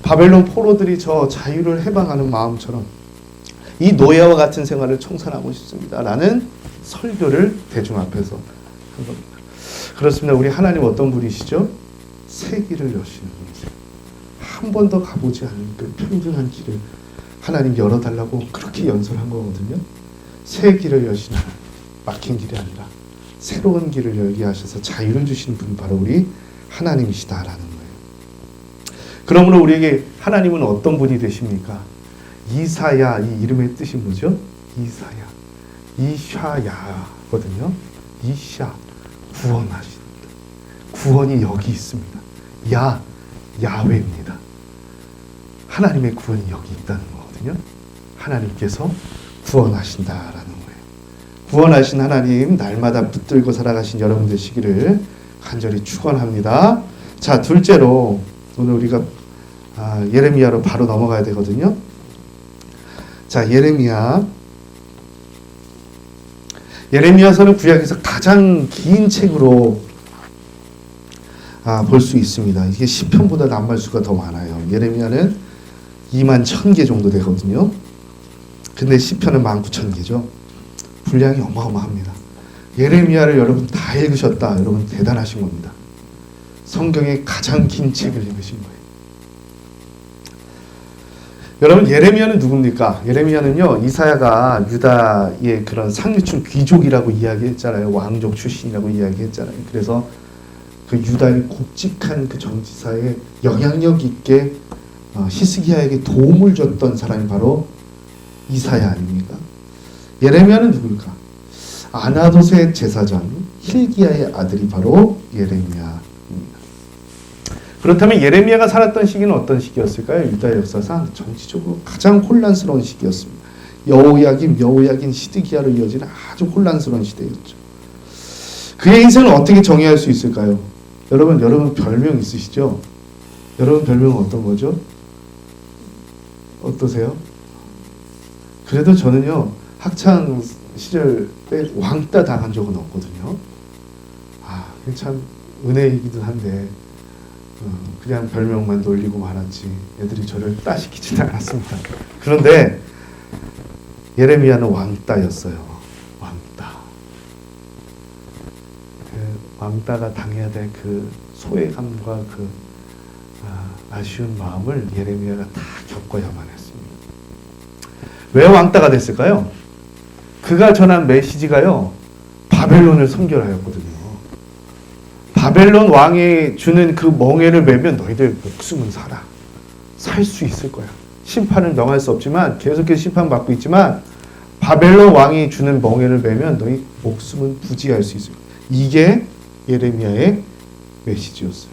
A: 바벨론 포로들이 저 자유를 해방하는 마음처럼 이 노예와 같은 생활을 청산하고 싶습니다. 라는 설교를 대중 앞에서 한 겁니다. 그렇습니다. 우리 하나님 어떤 분이시죠? 새 길을 여시는 분이세요. 한 번도 가보지 않은 그 평등한 길을 하나님 열어달라고 그렇게 연설한 거거든요. 새 길을 여시는 하나님, 막힌 길이 아니라 새로운 길을 열게 하셔서 자유를 주시는 분이 바로 우리 하나님이시다라는 거예요. 그러므로 우리에게 하나님은 어떤 분이 되십니까? 이사야, 이 이름의 뜻이 뭐죠? 이사야, 이샤야거든요. 이샤, 구원하십니다. 구원이 여기 있습니다. 야훼입니다. 하나님의 구원이 여기 있다는 거거든요. 하나님께서 구원하신다라는 거예요. 구원하신 하나님, 날마다 붙들고 살아가신 여러분 되시기를 간절히 축원합니다. 자, 둘째로 오늘 우리가 예레미야로 바로 넘어가야 되거든요. 자, 예레미야서는 구약에서 가장 긴 책으로 볼 수 있습니다. 이게 시편보다 낱말수가 더 많아요. 예레미야는 21,000개 정도 되거든요. 근데 시편은 19,000개죠. 분량이 어마어마합니다. 예레미야를 여러분 다 읽으셨다. 여러분 대단하신 겁니다. 성경의 가장 긴 책을 읽으신 거예요. 여러분, 예레미야는 누굽니까? 예레미야는요, 이사야가 유다의 그런 상류층 귀족이라고 이야기했잖아요. 왕족 출신이라고 이야기했잖아요. 그래서 그 유다의 굵직한 그 정치사에 영향력 있게 히스기야에게 도움을 줬던 사람이 바로 이사야 아닙니까? 예레미야는 누굴까? 아나도스의 제사장 hil기야의 아들이 바로 예레미야입니다. 그렇다면 예레미야가 살았던 시기는 어떤 시기였을까요? 유다 역사상 정치적으로 가장 혼란스러운 시기였습니다. 여호야긴, 시드기야로 이어지는 아주 혼란스러운 시대였죠. 그의 인생을 어떻게 정의할 수 있을까요? 여러분 별명 있으시죠? 여러분 별명은 어떤 거죠? 어떠세요? 그래도 저는요, 학창 시절 때 왕따 당한 적은 없거든요. 참 은혜이기도 한데 그냥 별명만 놀리고 말았지 애들이 저를 따시키지는 않았습니다. 그런데 예레미야는 왕따였어요. 왕따가 당해야 될 그 소외감과 그 아쉬운 마음을 예레미야가 다 겪어야만 했습니다. 왜 왕따가 됐을까요? 그가 전한 메시지가요, 바벨론을 선결하였거든요. 바벨론 왕이 주는 그 멍에를 매면 너희들 목숨은 살아. 살 수 있을 거야. 심판을 명할 수 없지만 계속해서 심판받고 있지만 바벨론 왕이 주는 멍에를 매면 너희 목숨은 부지할 수 있을 거야. 이게 예레미야의 메시지였어요.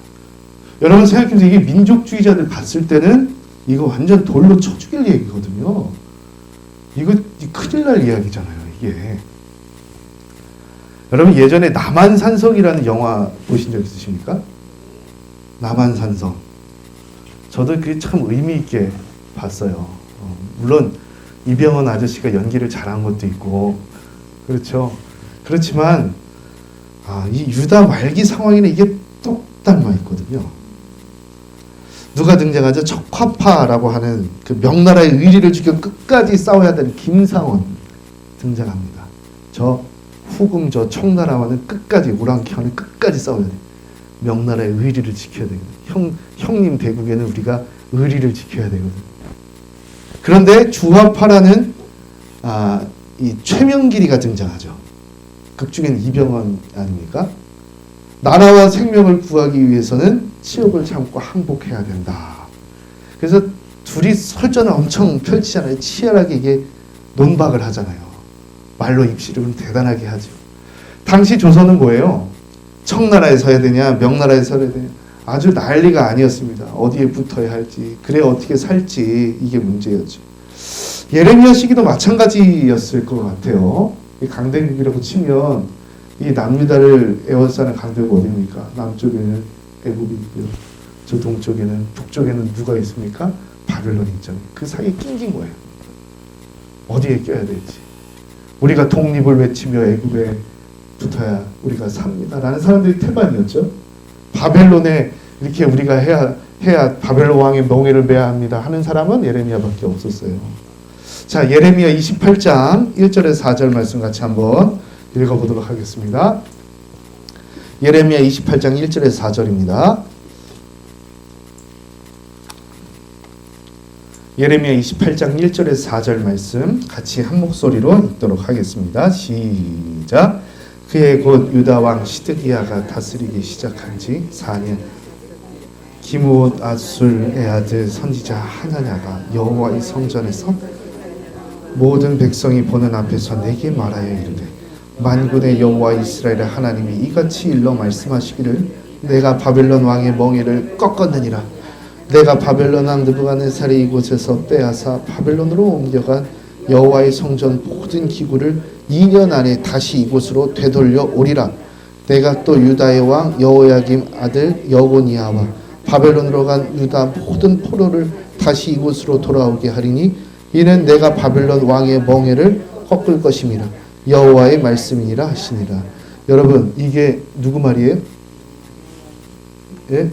A: 여러분 생각해보세요. 이게 민족주의자들 봤을 때는 이거 완전 돌로 쳐 죽일 얘기거든요. 이거 큰일 날 이야기잖아요. 이게. 여러분 예전에 남한산성이라는 영화 보신 적 있으십니까? 남한산성. 저도 그게 참 의미 있게 봤어요. 물론 이병헌 아저씨가 연기를 잘한 것도 있고 그렇죠. 그렇지만 이 유다 말기 상황에는 이게 똑 닮아 있거든요. 누가 등장하죠? 적화파라고 하는 그 명나라의 의리를 지켜 끝까지 싸워야 되는 김상원 등장합니다. 후금 청나라와는 끝까지 우랑키와는 끝까지 싸워야 돼. 명나라의 의리를 지켜야 되거든. 형님 대국에는 우리가 의리를 지켜야 되거든. 그런데 주화파라는 이 최명길이가 등장하죠. 극중엔 이병헌 아닙니까? 나라와 생명을 구하기 위해서는 치욕을 참고 항복해야 된다. 그래서 둘이 설전을 엄청 펼치잖아요. 치열하게 이게 논박을 하잖아요. 말로 입시를 대단하게 하죠. 당시 조선은 뭐예요? 청나라에 서야 되냐, 명나라에 서야 되냐, 아주 난리가 아니었습니다. 어디에 붙어야 할지, 그래 어떻게 살지, 이게 문제였죠. 예레미야 시기도 마찬가지였을 것 같아요. 강대국이라고 치면 이 남유다를 에워싸는 강대국 어디입니까? 남쪽에는 애굽이 있고요. 저 북쪽에는 누가 있습니까? 바벨론이 있잖아요. 그 사이에 낑긴 거예요. 어디에 껴야 될지. 우리가 독립을 외치며 애굽에 붙어야 우리가 삽니다. 라는 사람들이 태반이었죠. 바벨론에 이렇게 우리가 해야 바벨론 왕의 멍에를 매야 합니다. 하는 사람은 예레미야밖에 없었어요. 자, 예레미야 28장 1절에서 4절 말씀 같이 한번 읽어보도록 하겠습니다. 예레미야 28장 1절에서 4절입니다. 예레미야 28장 1절에서 4절 말씀 같이 한 목소리로 읽도록 하겠습니다. 시작. 그의 곧 유다 왕 시드기야가 다스리기 시작한 지 4년 기므옷 아술의 아들 선지자 하나냐가 여호와의 성전에서 모든 백성이 보는 앞에서 내게 말하여 이르되 만군의 여호와 이스라엘의 하나님이 이같이 일러 말씀하시기를 내가 바벨론 왕의 멍에를 꺾었느니라. 내가 바벨론 왕 느부갓네살이 이곳에서 빼앗아 바벨론으로 옮겨간 여호와의 성전 모든 기구를 2년 안에 다시 이곳으로 되돌려 오리라. 내가 또 유다의 왕 여호야김 아들 여고니아와 바벨론으로 간 유다 모든 포로를 다시 이곳으로 돌아오게 하리니 이는 내가 바벨론 왕의 멍에를 꺾을 것임이라 여호와의 말씀이니라 하시니라. 여러분 이게 누구 말이에요? 예?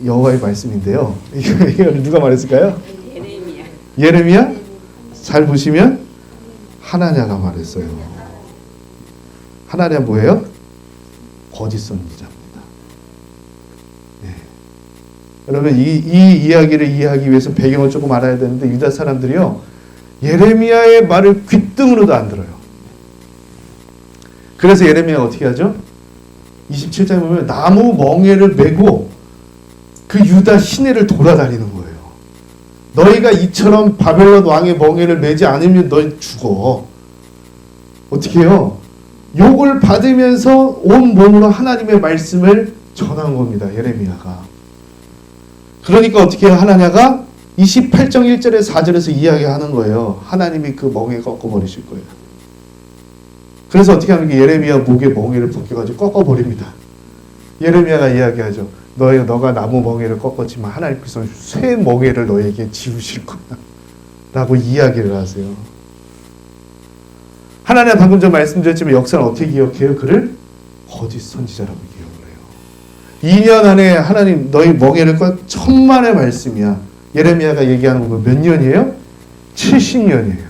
A: 여호와의 말씀인데요. 이걸 누가 말했을까요? 예레미야? 잘 보시면 하나냐가 말했어요. 하나냐 뭐예요? 거짓 선지자입니다. 네. 여러분 이 이야기를 이해하기 위해서 배경을 조금 알아야 되는데 유다 사람들이요 예레미야의 말을 귓등으로도 안 들어요. 그래서 예레미야가 어떻게 하죠? 27장에 보면 나무 멍에를 메고 그 유다 시내를 돌아다니는 거예요. 너희가 이처럼 바벨론 왕의 멍에를 메지 않으면 너희 죽어. 어떻게 해요? 욕을 받으면서 온 몸으로 하나님의 말씀을 전한 겁니다. 예레미야가. 그러니까 어떻게 해요? 하나냐가 28장 1절에 4절에서 이야기하는 거예요. 하나님이 그 멍에 꺾어버리실 거예요. 그래서 어떻게 하는 게 예레미야 목에 멍에를 벗겨가지고 꺾어버립니다. 예레미야가 이야기하죠. 너가 나무 멍에를 꺾었지만 하나님께서 새 멍에를 너에게 지우실 거야 라고 이야기를 하세요. 하나님 방금 전 말씀드렸지만 역사는 어떻게 기억해요? 그를 거짓 선지자라고 기억을 해요. 2년 안에 하나님 너희 멍에를 꺾 천만의 말씀이야. 예레미야가 얘기하는 거 몇 년이에요? 70년이에요.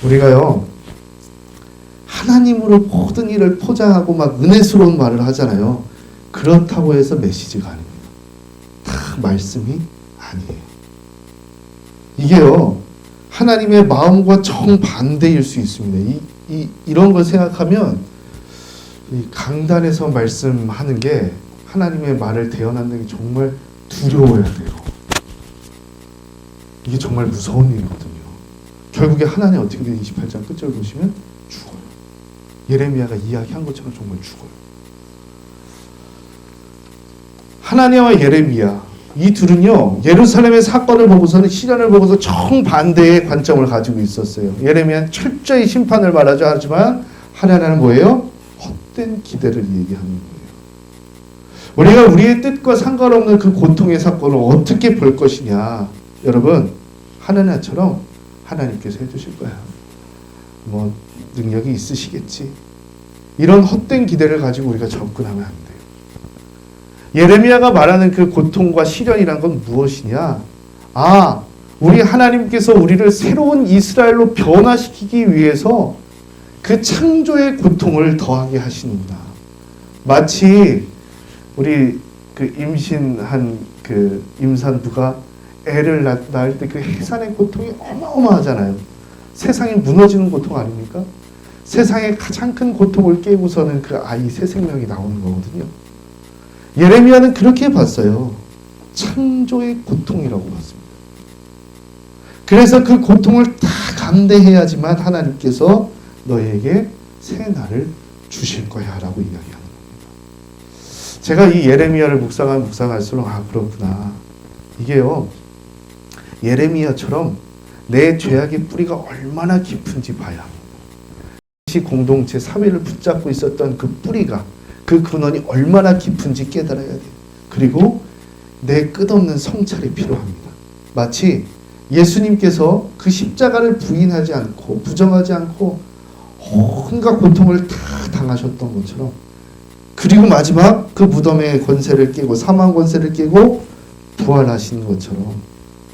A: 우리가요 하나님으로 모든 일을 포장하고 막 은혜스러운 말을 하잖아요. 그렇다고 해서 메시지가 아닙니다. 다 말씀이 아니에요. 이게요 하나님의 마음과 정반대일 수 있습니다. 이런 걸 생각하면 이 강단에서 말씀하는 게 하나님의 말을 대언하는 게 정말 두려워야 돼요. 이게 정말 무서운 일이거든요. 결국에 하나님 어떻게 돼요? 28장 끝절 보시면 죽어요. 예레미야가 이야기한 것처럼 정말 죽어요. 하나냐와 예레미야 이 둘은요 예루살렘의 사건을 보고서는 시련을 보고서 정반대의 관점을 가지고 있었어요. 예레미야는 철저히 심판을 말하죠. 하지만 하나냐는 뭐예요? 헛된 기대를 얘기하는 거예요. 우리가 우리의 뜻과 상관없는 그 고통의 사건을 어떻게 볼 것이냐. 여러분 하나냐처럼 하나님께서 해주실 거야. 뭐 능력이 있으시겠지. 이런 헛된 기대를 가지고 우리가 접근하면 안 돼요. 예레미야가 말하는 그 고통과 시련이란 건 무엇이냐? 우리 하나님께서 우리를 새로운 이스라엘로 변화시키기 위해서 그 창조의 고통을 더하게 하시는구나. 마치 우리 그 임신한 그 임산부가 애를 낳을 때 그 해산의 고통이 어마어마하잖아요. 세상이 무너지는 고통 아닙니까? 세상의 가장 큰 고통을 깨고서는 그 아이 새 생명이 나오는 거거든요. 예레미야는 그렇게 봤어요. 창조의 고통이라고 봤습니다. 그래서 그 고통을 다 감내해야지만 하나님께서 너에게 새 날을 주실 거야 라고 이야기하는 겁니다. 제가 이 예레미야를 묵상할수록 그렇구나. 이게요 예레미야처럼 내 죄악의 뿌리가 얼마나 깊은지 봐야 합니다. 공동체 사회를 붙잡고 있었던 그 뿌리가 그 근원이 얼마나 깊은지 깨달아야 돼요. 그리고 내 끝없는 성찰이 필요합니다. 마치 예수님께서 그 십자가를 부인하지 않고 부정하지 않고 온갖 고통을 다 당하셨던 것처럼 그리고 마지막 그 무덤의 권세를 깨고 사망 권세를 깨고 부활하신 것처럼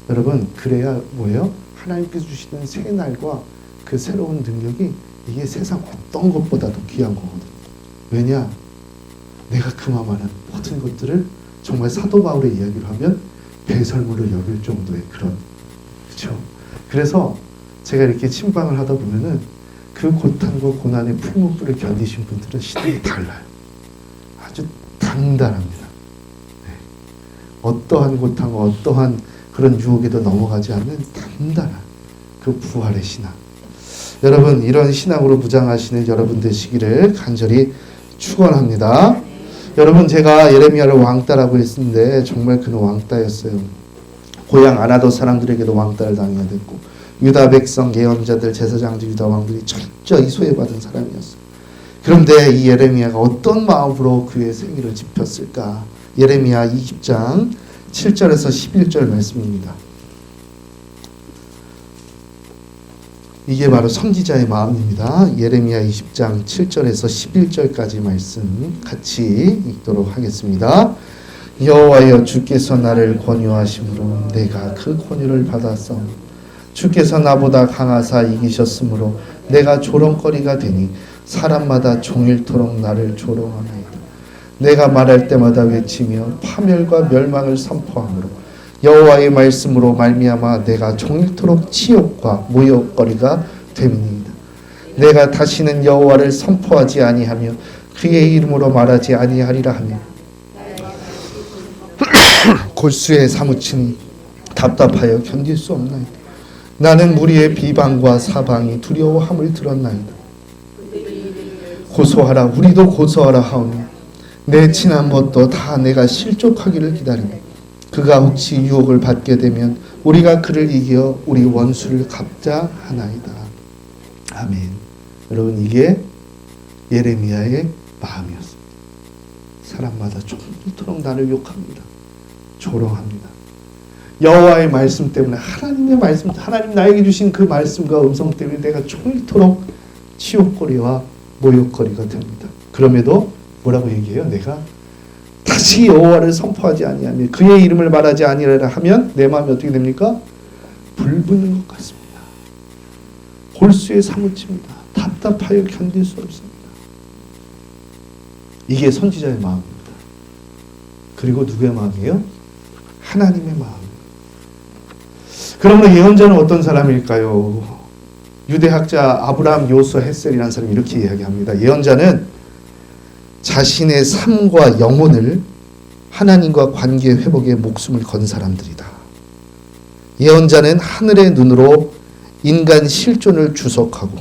A: 여러분 그래야 뭐예요? 하나님께서 주시는 새 날과 그 새로운 능력이 이게 세상 어떤 것보다도 귀한 거거든요. 왜냐? 내가 그만한 모든 것들을 정말 사도 바울의 이야기를 하면 배설물로 여길 정도의 그런 그렇죠. 그래서 제가 이렇게 침방을 하다 보면은 그 고통과 고난의 풀무불을 견디신 분들은 신앙이 달라요. 아주 단단합니다. 네. 어떠한 고통과 어떠한 그런 유혹에도 넘어가지 않는 단단한 그 부활의 신앙. 여러분 이런 신앙으로 무장하시는 여러분 되시기를 간절히 축원합니다. 여러분 제가 예레미야를 왕따라고 했는데 정말 그는 왕따였어요. 고향 아나도 사람들에게도 왕따를 당해야 됐고 유다 백성 예언자들 제사장들 유다 왕들이 철저히 소외받은 사람이었어요. 그런데 이 예레미야가 어떤 마음으로 그의 생일을 지켰을까? 예레미야 20장 7절에서 11절 말씀입니다. 이게 바로 선지자의 마음입니다. 예레미야 20장 7절에서 11절까지 말씀 같이 읽도록 하겠습니다. 여호와여, 주께서 나를 권유하심으로 내가 그 권유를 받았사오니 주께서 나보다 강하사 이기셨으므로 내가 조롱거리가 되니 사람마다 종일토록 나를 조롱하나이다. 내가 말할 때마다 외치며 파멸과 멸망을 선포하므로 여호와의 말씀으로 말미암아 내가 종일토록 치욕과 모욕거리가 됨이니이다. 내가 다시는 여호와를 선포하지 아니하며 그의 이름으로 말하지 아니하리라 하며 골수에 사무치니 답답하여 견딜 수 없나이다. 나는 무리의 비방과 사방이 두려워함을 들었나이다. 고소하라, 우리도 고소하라 하오니 내 친한 것도 다 내가 실족하기를 기다리며 그가 혹시 유혹을 받게 되면 우리가 그를 이겨 우리 원수를 갚자하나이다. 아멘. 여러분, 이게 예레미야의 마음이었습니다. 사람마다 종일토록 나를 욕합니다. 조롱합니다. 여호와의 말씀 때문에, 하나님의 말씀, 하나님 나에게 주신 그 말씀과 음성 때문에 내가 종일토록 치욕거리와 모욕거리가 됩니다. 그럼에도 뭐라고 얘기해요? 내가 다시 여호와를 선포하지 아니하며 그의 이름을 말하지 아니하라 하면 내 마음이 어떻게 됩니까? 불붙는 것 같습니다. 골수에 사무칩니다. 답답하여 견딜 수 없습니다. 이게 선지자의 마음입니다. 그리고 누구의 마음이에요? 하나님의 마음. 그러면 예언자는 어떤 사람일까요? 유대학자 아브라함 요스 헬셀이라는 사람이 이렇게 이야기합니다. 예언자는 자신의 삶과 영혼을 하나님과 관계 회복에 목숨을 건 사람들이다. 예언자는 하늘의 눈으로 인간 실존을 주석하고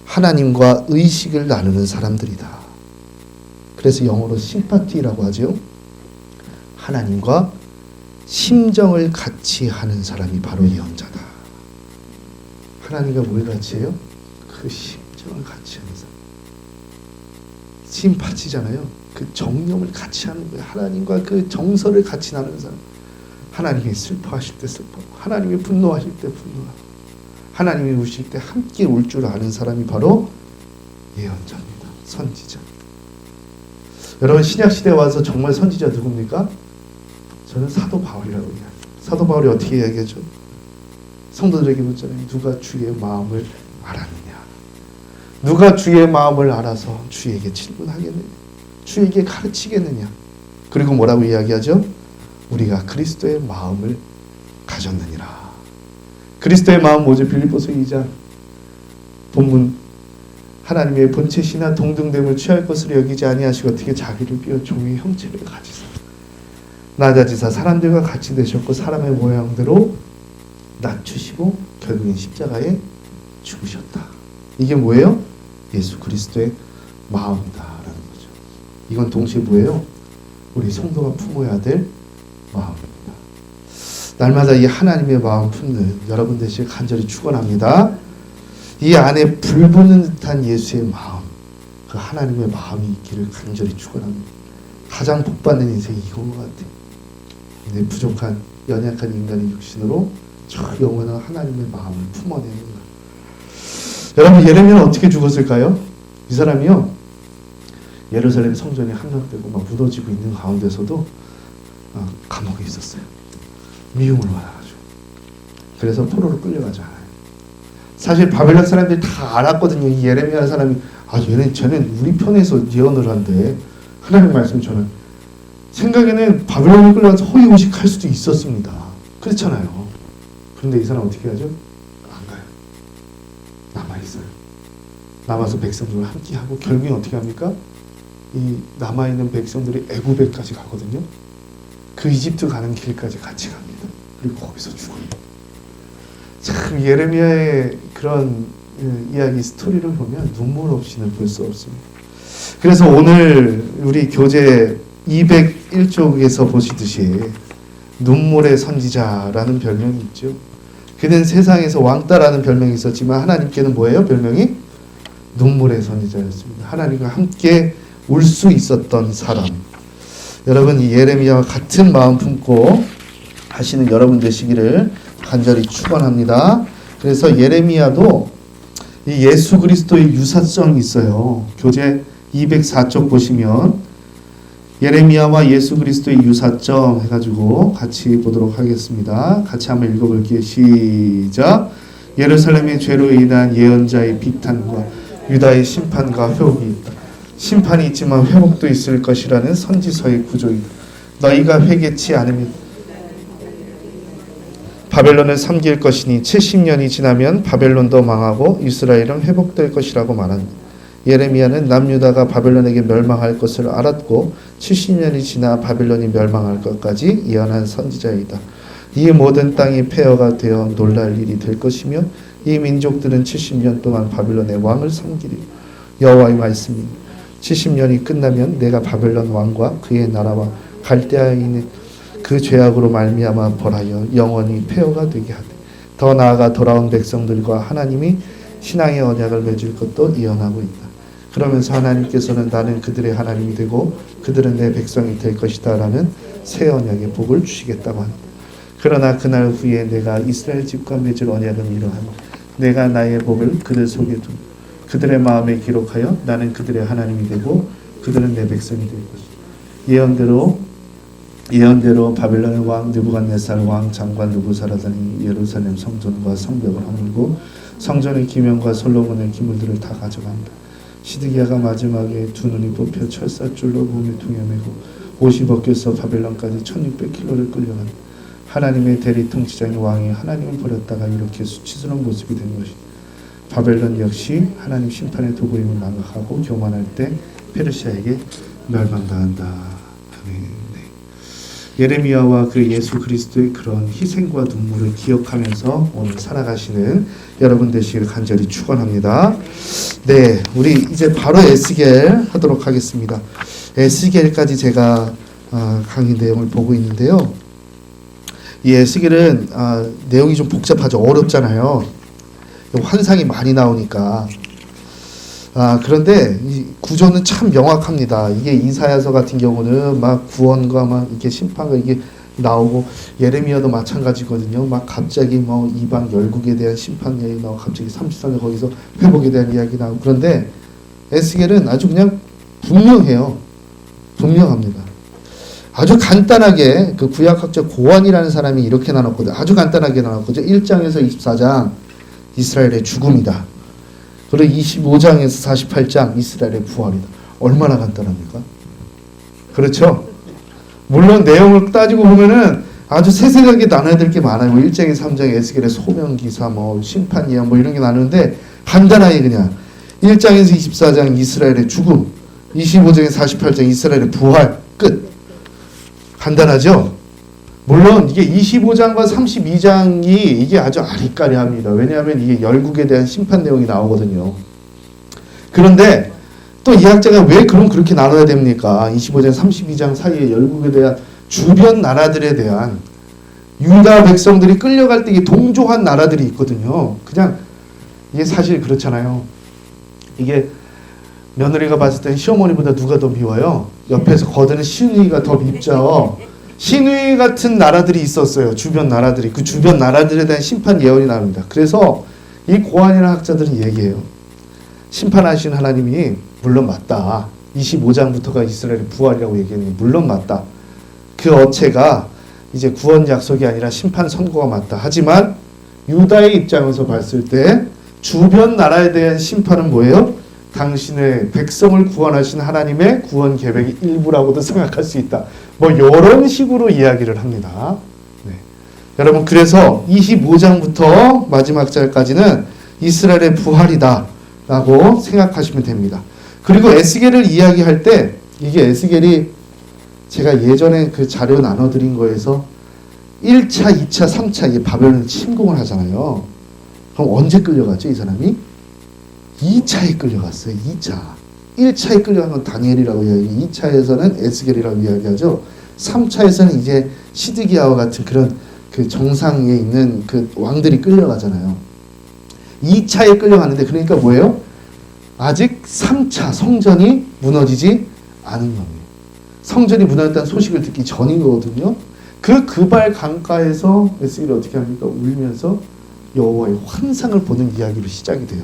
A: 하나님과 의식을 나누는 사람들이다. 그래서 영어로 심파티라고 하죠. 하나님과 심정을 같이 하는 사람이 바로 예언자다. 하나님과 뭘 같이 해요? 그 심정을 같이 하는 사람. 심파티잖아요. 그 정념을 같이 하는 거예요. 하나님과 그 정서를 같이 나누는 사람. 하나님이 슬퍼하실 때 슬퍼하고 하나님이 분노하실 때 분노하고 하나님이 우실 때 함께 울 줄 아는 사람이 바로 예언자입니다. 선지자. 여러분, 신약시대에 와서 정말 선지자 누굽니까? 저는 사도 바울이라고 이야기해요. 사도 바울이 어떻게 이야기하죠? 성도들에게 묻잖아요. 누가 주의 마음을 알았느냐? 누가 주의 마음을 알아서 주에게 질문하겠느냐? 주에게 가르치겠느냐? 그리고 뭐라고 이야기하죠? 우리가 그리스도의 마음을 가졌느니라. 그리스도의 마음 뭐죠? 빌립보서 2장 본문, 하나님의 본체시나 동등됨을 취할 것으로 여기지 아니하시고 어떻게 자기를 비워 종의 형체를 가지사 낮아지사 사람들과 같이 되셨고 사람의 모양대로 낮추시고 결국엔 십자가에 죽으셨다. 이게 뭐예요? 예수 그리스도의 마음이다라는 거죠. 이건 동시에 뭐예요? 우리 성도가 품어야 될 마음입니다. 날마다 이 하나님의 마음 품는 여러분 되시길 간절히 축원합니다. 이 안에 불붙는 듯한 예수의 마음, 그 하나님의 마음이 있기를 간절히 축원합니다. 가장 복받는 인생이 이건 것 같아요. 내 부족한 연약한 인간의 육신으로 저 영원한 하나님의 마음을 품어내는 것. 여러분, 예레미야는 어떻게 죽었을까요? 이 사람이요, 예루살렘 성전이 함락되고 막 무너지고 있는 가운데서도 감옥에 있었어요. 미움을 받아가지고. 그래서 포로로 끌려가지 않아요. 사실 바벨론 사람들이 다 알았거든요. 이 예레미야 사람이 쟤는 우리 편에서 예언을 한대. 하나님 말씀 저는 생각에는 바벨론에 끌려가서 허위의식할 수도 있었습니다. 그렇잖아요. 그런데 이 사람 어떻게 하죠? 안 가요. 남아있어요. 남아서 백성들과 함께하고 결국엔 어떻게 합니까? 이 남아있는 백성들이 애굽에까지 가거든요. 그 이집트 가는 길까지 같이 갑니다. 그리고 거기서 죽어요. 참 예레미야의 그런 이야기 스토리를 보면 눈물 없이는 볼 수 없습니다. 그래서 오늘 우리 교재 201쪽에서 보시듯이 눈물의 선지자라는 별명이 있죠. 그는 세상에서 왕따라는 별명이 있었지만 하나님께는 뭐예요? 별명이? 눈물의 선지자였습니다. 하나님과 함께 울 수 있었던 사람. 여러분 이 예레미야와 같은 마음 품고 하시는 여러분 되시기를 간절히 축원합니다. 그래서 예레미야도 이 예수 그리스도의 유사성이 있어요. 교재 204쪽 보시면 예레미야와 예수 그리스도의 유사점 해가지고 같이 보도록 하겠습니다. 같이 한번 읽어볼게요. 시작. 예루살렘의 죄로 인한 예언자의 비탄과 유다의 심판과 회복이 있다. 심판이 있지만 회복도 있을 것이라는 선지서의 구조이다. 너희가 회개치 않으면 바벨론을 섬길 것이니 70년이 지나면 바벨론도 망하고 이스라엘은 회복될 것이라고 말한다. 예레미야는 남유다가 바벨론에게 멸망할 것을 알았고 70년이 지나 바벨론이 멸망할 것까지 예언한 선지자이다. 이 모든 땅이 폐허가 되어 놀랄 일이 될 것이며 이 민족들은 70년 동안 바벨론의 왕을 섬기리라. 여호와의 말씀이 70년이 끝나면 내가 바벨론 왕과 그의 나라와 갈대아에 있는 그 죄악으로 말미암아 벌하여 영원히 폐허가 되게 하되 더 나아가 돌아온 백성들과 하나님이 신앙의 언약을 맺을 것도 예언하고 있다. 그러면서 하나님께서는 나는 그들의 하나님이 되고 그들은 내 백성이 될 것이다 라는 새 언약의 복을 주시겠다고 한다. 그러나 그날 후에 내가 이스라엘 집과 맺을 언약은 이러하니 내가 나의 복을 그들 속에 두고 그들의 마음에 기록하여 나는 그들의 하나님이 되고 그들은 내 백성이 될 것이다. 예언대로 바벨론의 왕 느부갓네살 왕 장관 느부사라단이 예루살렘 성전과 성벽을 허물고 성전의 기명과 솔로몬의 기물들을 다 가져간다. 시드기야가 마지막에 두 눈이 뽑혀 철사줄로 몸에 둥여매고 옷이 벗겨서 바벨론까지 1600km를 끌려간다. 하나님의 대리 통치자인 왕이 하나님을 버렸다가 이렇게 수치스러운 모습이 된 것이다. 바벨론 역시 하나님 심판의 도구임을 망각하고 교만할 때 페르시아에게 멸망당한다. 아멘. 예레미야와 그 예수 그리스도의 그런 희생과 눈물을 기억하면서 오늘 살아가시는 여러분 되시기를 간절히 축원합니다. 네, 우리 이제 바로 에스겔 하도록 하겠습니다. 에스겔까지 제가 강의 내용을 보고 있는데요. 이 에스겔은 내용이 좀 복잡하죠. 어렵잖아요. 환상이 많이 나오니까. 그런데 이 구조는 참 명확합니다. 이게 이사야서 같은 경우는 막 구원과 막 이렇게 심판과 이게 나오고 예레미야도 마찬가지거든요. 막 갑자기 뭐 이방 열국에 대한 심판 이야기 나오고 갑자기 33년 거기서 회복에 대한 이야기 나오고 그런데 에스겔은 아주 그냥 분명해요. 분명합니다. 아주 간단하게 그 구약학자 고한이라는 사람이 이렇게 나눴거든요. 아주 간단하게 나눴거든요. 1장에서 24장 이스라엘의 죽음이다. 그리고 25장에서 48장 이스라엘의 부활이다. 얼마나 간단합니까? 그렇죠? 물론 내용을 따지고 보면은 아주 세세하게 나눠야 될 게 많아요. 뭐 1장에 3장에 에스겔의 소명기사, 뭐 심판 예언 뭐 이런 게 나누는데 간단하게 그냥 1장에서 24장 이스라엘의 죽음, 25장에서 48장 이스라엘의 부활 끝. 간단하죠? 물론 이게 25장과 32장이 이게 아주 아리까리합니다. 왜냐하면 이게 열국에 대한 심판 내용이 나오거든요. 그런데 또 이 학자가 왜 그럼 그렇게 나눠야 됩니까? 25장, 32장 사이에 열국에 대한 주변 나라들에 대한 유다 백성들이 끌려갈 때 이게 동조한 나라들이 있거든요. 그냥 이게 사실 그렇잖아요. 이게 며느리가 봤을 때 시어머니보다 누가 더 미워요? 옆에서 거드는 시누이가 더 밉죠. 시누이 같은 나라들이 있었어요. 주변 나라들이. 그 주변 나라들에 대한 심판 예언이 나옵니다. 그래서 이 고한이라는 학자들은 얘기해요. 심판하신 하나님이 물론 맞다. 25장부터가 이스라엘의 부활이라고 얘기하는 게 물론 맞다. 그 어체가 이제 구원 약속이 아니라 심판 선고가 맞다. 하지만 유다의 입장에서 봤을 때 주변 나라에 대한 심판은 뭐예요? 당신의 백성을 구원하신 하나님의 구원 계획의 일부라고도 생각할 수 있다. 뭐 이런 식으로 이야기를 합니다. 네. 여러분 그래서 25장부터 마지막 절까지는 이스라엘의 부활이다 라고 생각하시면 됩니다. 그리고 에스겔을 이야기할 때 이게 에스겔이 제가 예전에 그 자료 나눠드린 거에서 1차, 2차, 3차 이게 바벨론 침공을 하잖아요. 그럼 언제 끌려갔죠 이 사람이? 2차에 끌려갔어요. 2차. 1차에 끌려간 건 다니엘이라고 이야기해요. 2차에서는 에스겔이라고 이야기하죠. 3차에서는 이제 시드기야와 같은 그런 그 정상에 있는 그 왕들이 끌려가잖아요. 2차에 끌려갔는데 그러니까 뭐예요? 아직 3차 성전이 무너지지 않은 겁니다. 성전이 무너졌다는 소식을 듣기 전인 거거든요. 그 그발 강가에서 에스겔이 어떻게 합니까? 울면서 여호와의 환상을 보는 이야기로 시작이 돼요.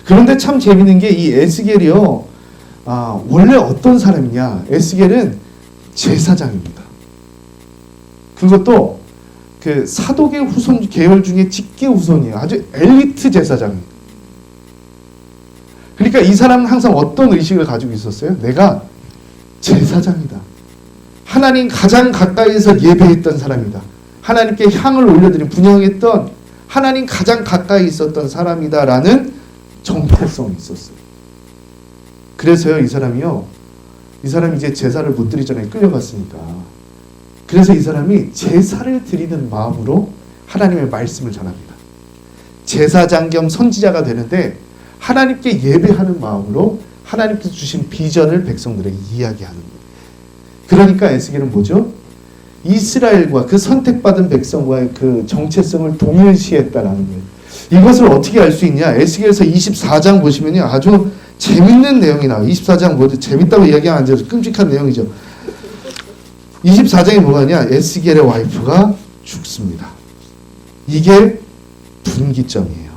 A: 그런데 참 재밌는 게 이 에스겔이요, 원래 어떤 사람이냐? 에스겔은 제사장입니다. 그것도 그 사독의 후손 계열 중에 직계 후손이에요. 아주 엘리트 제사장이에요. 그러니까 이 사람은 항상 어떤 의식을 가지고 있었어요? 내가 제사장이다. 하나님 가장 가까이에서 예배했던 사람이다. 하나님께 향을 올려드린, 분향했던, 하나님 가장 가까이 있었던 사람이다라는 정체성이 있었어요. 그래서요, 이 사람이 이제 제사를 못 드리잖아요. 끌려갔으니까. 그래서 이 사람이 제사를 드리는 마음으로 하나님의 말씀을 전합니다. 제사장 겸 선지자가 되는데 하나님께 예배하는 마음으로 하나님께서 주신 비전을 백성들에게 이야기하는 거예요. 그러니까 에스겔은 뭐죠? 이스라엘과 그 선택받은 백성과의 그 정체성을 동일시했다라는 거예요. 이것을 어떻게 알 수 있냐? 에스겔서 24장 보시면요, 아주 재밌는 내용이 나와요. 24장 뭐죠? 재밌다고 이야기하면 안 돼요. 끔찍한 내용이죠. 24장에 뭐가 있냐? 에스겔의 와이프가 죽습니다. 이게 분기점이에요.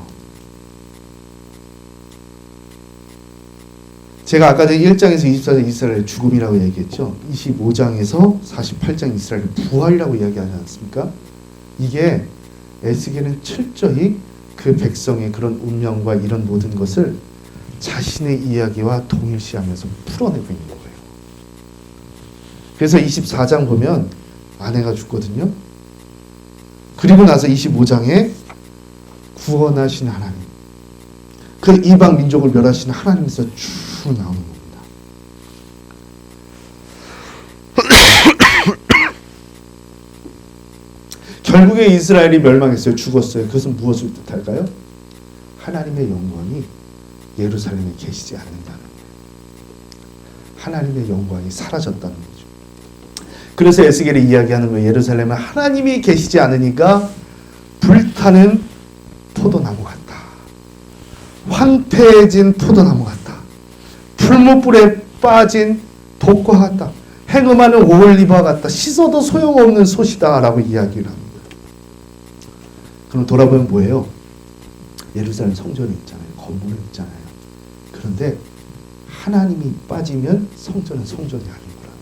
A: 제가 아까 전에 1장에서 24장 이스라엘의 죽음이라고 얘기했죠. 25장에서 48장 이스라엘의 부활이라고 이야기하지 않습니까? 이게 에스겔은 철저히 그 백성의 그런 운명과 이런 모든 것을 자신의 이야기와 동일시하면서 풀어내고 있는 거예요. 그래서 24장 보면 아내가 죽거든요. 그리고 나서 25장에 구원하신 하나님, 그 이방 민족을 멸하시는 하나님에서 쭉 나오는 겁니다. 결국에 이스라엘이 멸망했어요. 죽었어요. 그것은 무엇을 뜻할까요? 하나님의 영광이 예루살렘에 계시지 않는다는 거예요. 하나님의 영광이 사라졌다는 거죠. 그래서 에스겔이 이야기하는 거예요. 예루살렘은 하나님이 계시지 않으니까 불타는 포도나무 같다. 황폐해진 포도나무 같다. 풀무불에 빠진 독과 같다. 행음하는 올리브와 같다. 씻어도 소용없는 솥이다 라고 이야기를 합니다. 그럼 돌아보면 뭐예요? 예루살렘 성전이 있잖아요. 건물이 있잖아요. 그런데 하나님이 빠지면 성전은 성전이 아닌 거라.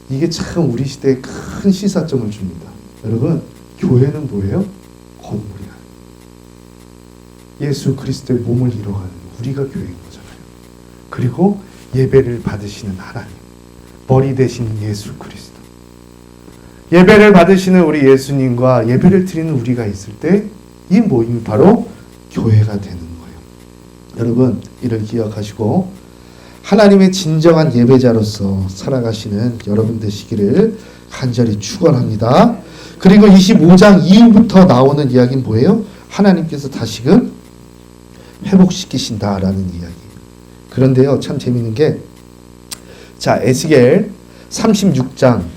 A: 이게 참 우리 시대에 큰 시사점을 줍니다. 여러분, 교회는 뭐예요? 건물이야. 예수 그리스도의 몸을 이뤄가는 우리가 교회인 거잖아요. 그리고 예배를 받으시는 하나님, 머리 되시는 예수 그리스도, 예배를 받으시는 우리 예수님과 예배를 드리는 우리가 있을 때 이 모임이 바로 교회가 되는 거예요. 여러분, 이를 기억하시고 하나님의 진정한 예배자로서 살아가시는 여러분 되시기를 간절히 축원합니다. 그리고 25장 이후부터 나오는 이야기는 뭐예요? 하나님께서 다시금 회복시키신다라는 이야기. 그런데요, 참 재밌는 게, 자, 에스겔 36장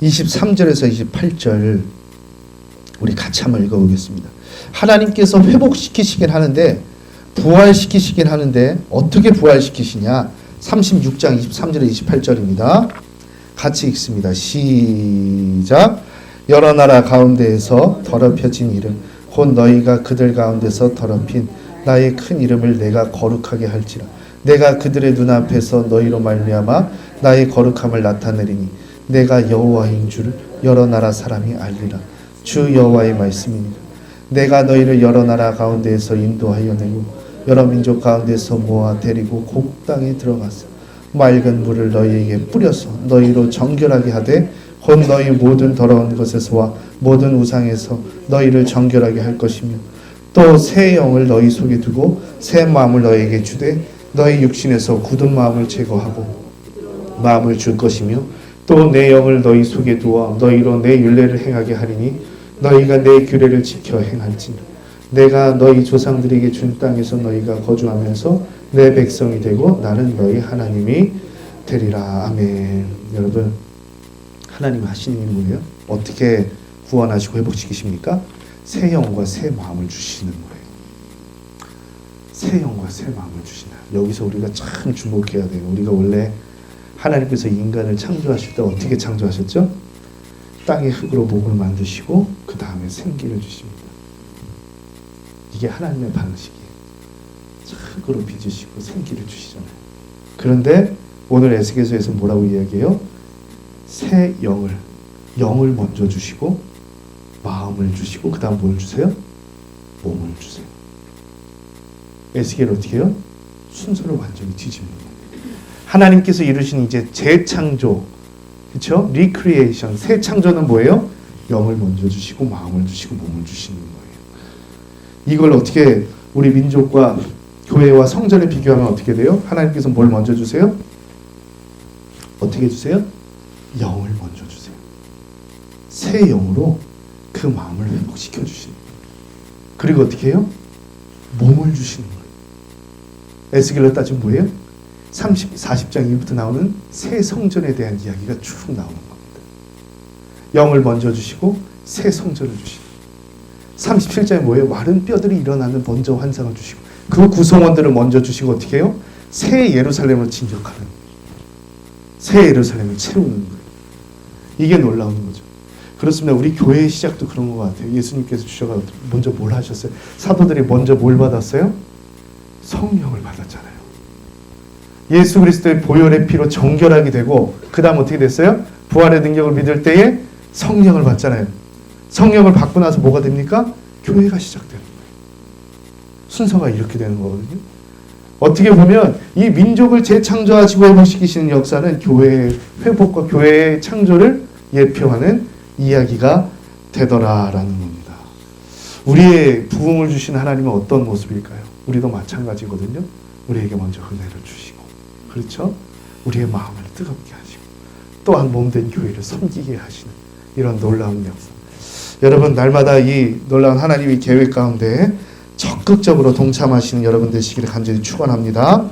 A: 23절에서 28절 우리 같이 한번 읽어보겠습니다. 하나님께서 회복시키시긴 하는데, 부활시키시긴 하는데 어떻게 부활시키시냐? 36장 23절에 28절입니다. 같이 읽습니다. 시작. 여러 나라 가운데에서 더럽혀진 이름, 곧 너희가 그들 가운데서 더럽힌 나의 큰 이름을 내가 거룩하게 할지라. 내가 그들의 눈앞에서 너희로 말미암아 나의 거룩함을 나타내리니 내가 여호와인 줄을 여러 나라 사람이 알리라. 주 여호와의 말씀이니라. 내가 너희를 여러 나라 가운데에서 인도하여 내고 여러 민족 가운데서 모아 데리고 곡 땅에 들어가서 맑은 물을 너희에게 뿌려서 너희로 정결하게 하되 곧 너희 모든 더러운 것에서와 모든 우상에서 너희를 정결하게 할 것이며 또 새 영을 너희 속에 두고 새 마음을 너희에게 주되 너희 육신에서 굳은 마음을 제거하고 마음을 줄 것이며 또 내 영을 너희 속에 두어 너희로 내 율례를 행하게 하리니 너희가 내 규례를 지켜 행할지니라. 내가 너희 조상들에게 준 땅에서 너희가 거주하면서 내 백성이 되고 나는 너희 하나님이 되리라. 아멘. 여러분, 하나님 하시는 일이 뭐예요? 어떻게 구원하시고 회복시키십니까? 새 영과 새 마음을 주시는 거예요. 새 영과 새 마음을 주시나. 여기서 우리가 참 주목해야 돼요. 우리가 원래 하나님께서 인간을 창조하실 때 어떻게 창조하셨죠? 땅의 흙으로 몸을 만드시고 그 다음에 생기를 주십니다. 이게 하나님의 방식이에요. 흙으로 빚으시고 생기를 주시잖아요. 그런데 오늘 에스겔서에서 뭐라고 이야기해요? 새 영을 먼저 주시고 마음을 주시고 그 다음 뭘 주세요? 몸을 주세요. 에스겔 어떻게 해요? 순서를 완전히 뒤집는 거예요. 하나님께서 이루신 이제 재창조, 그렇죠? 리크리에이션, 새 창조는 뭐예요? 영을 먼저 주시고 마음을 주시고 몸을 주시는 거예요. 이걸 어떻게 우리 민족과 교회와 성전을 비교하면 어떻게 돼요? 하나님께서 뭘 먼저 주세요? 어떻게 주세요? 영을 먼저 주세요. 새 영으로 그 마음을 회복시켜 주시는 거예요. 그리고 어떻게 해요? 몸을 주시는 거예요. 에스겔로 따지면 뭐예요? 40장 이후부터 나오는 새 성전에 대한 이야기가 쭉 나오는 겁니다. 영을 먼저 주시고 새 성전을 주시고 37장에 뭐예요? 마른 뼈들이 일어나는 먼저 환상을 주시고 그 구성원들을 먼저 주시고 어떻게 해요? 새 예루살렘을 진격하는, 새 예루살렘을 채우는 거예요. 이게 놀라운 거죠. 그렇습니다. 우리 교회의 시작도 그런 것 같아요. 예수님께서 주셔서 먼저 뭘 하셨어요? 사도들이 먼저 뭘 받았어요? 성령을 받았잖아요. 예수 그리스도의 보혈의 피로 정결하게 되고 그 다음 어떻게 됐어요? 부활의 능력을 믿을 때에 성령을 받잖아요. 성령을 받고 나서 뭐가 됩니까? 교회가 시작되는 거예요. 순서가 이렇게 되는 거거든요. 어떻게 보면 이 민족을 재창조하시고 회복시키시는 역사는 교회의 회복과 교회의 창조를 예표하는 이야기가 되더라라는 겁니다. 우리의 부흥을 주신 하나님은 어떤 모습일까요? 우리도 마찬가지거든요. 우리에게 먼저 은혜를 주시고, 그렇죠? 우리의 마음을 뜨겁게 하시고 또한 몸된 교회를 섬기게 하시는 이런 놀라운 역사. 여러분 날마다 이 놀라운 하나님의 계획 가운데 적극적으로 동참하시는 여러분 되시기를 간절히 축원합니다.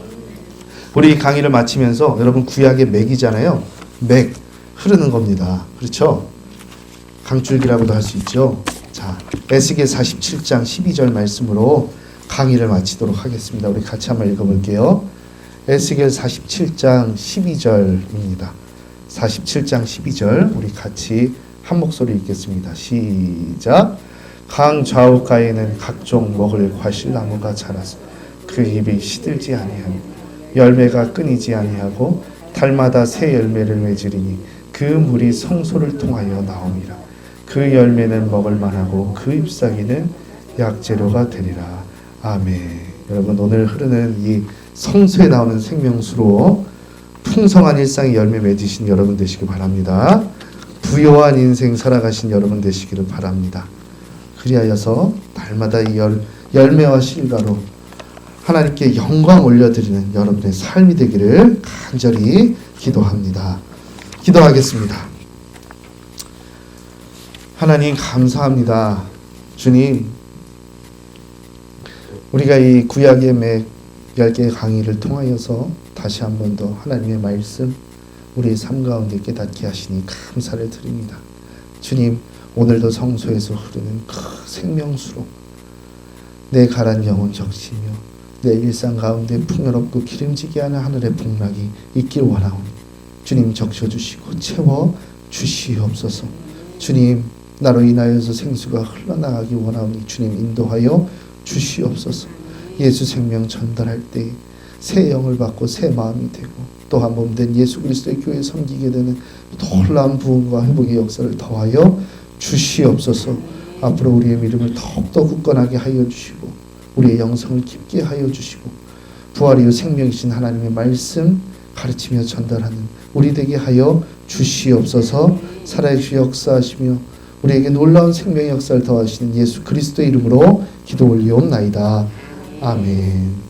A: 우리 강의를 마치면서 여러분 구약의 맥이잖아요. 맥 흐르는 겁니다. 그렇죠? 강줄기라고도 할 수 있죠. 자, 에스겔 47장 12절 말씀으로 강의를 마치도록 하겠습니다. 우리 같이 한번 읽어볼게요. 에스겔 47장 12절입니다. 47장 12절 우리 같이 한 목소리 읽겠습니다. 시작. 강 좌우가에는 각종 먹을 과실나무가 자라서 그 잎이 시들지 아니하며 열매가 끊이지 아니하고 달마다 새 열매를 맺으리니 그 물이 성소를 통하여 나옴이라. 그 열매는 먹을 만하고 그 잎사귀는 약재료가 되리라. 아멘. 여러분 오늘 흐르는 이 성소에 나오는 생명수로 풍성한 일상의 열매 맺으신 여러분 되시기 바랍니다. 부요한 인생 살아가신 여러분 되시기를 바랍니다. 그리하여서 날마다 이 열매와 실과로 하나님께 영광 올려드리는 여러분의 삶이 되기를 간절히 기도합니다. 기도하겠습니다. 하나님 감사합니다. 주님, 우리가 이 구약의 맥 10개의 강의를 통하여서 다시 한 번 더 하나님의 말씀 우리의 삶 가운데 깨닫게 하시니 감사를 드립니다. 주님, 오늘도 성소에서 흐르는 그 생명수로 내 가란 영혼 적시며 내 일상 가운데 풍요롭고 기름지게 하는 하늘의 복락이 있길 원하오니 주님 적셔주시고 채워주시옵소서. 주님, 나로 인하여서 생수가 흘러나가기 원하오니 주님 인도하여 주시옵소서. 예수 생명 전달할 때 새 영을 받고 새 마음이 되고 또한 몸된 예수 그리스도의 교회에 섬기게 되는 놀라운 부흥과 회복의 역사를 더하여 주시옵소서. 앞으로 우리의 믿음을 더욱더 굳건하게 하여 주시고 우리의 영성을 깊게 하여 주시고 부활 이후 생명이신 하나님의 말씀 가르치며 전달하는 우리 되게 하여 주시옵소서. 살아계시 역사하시며 우리에게 놀라운 생명의 역사를 더하시는 예수 그리스도의 이름으로 기도 올리옵나이다. 아멘.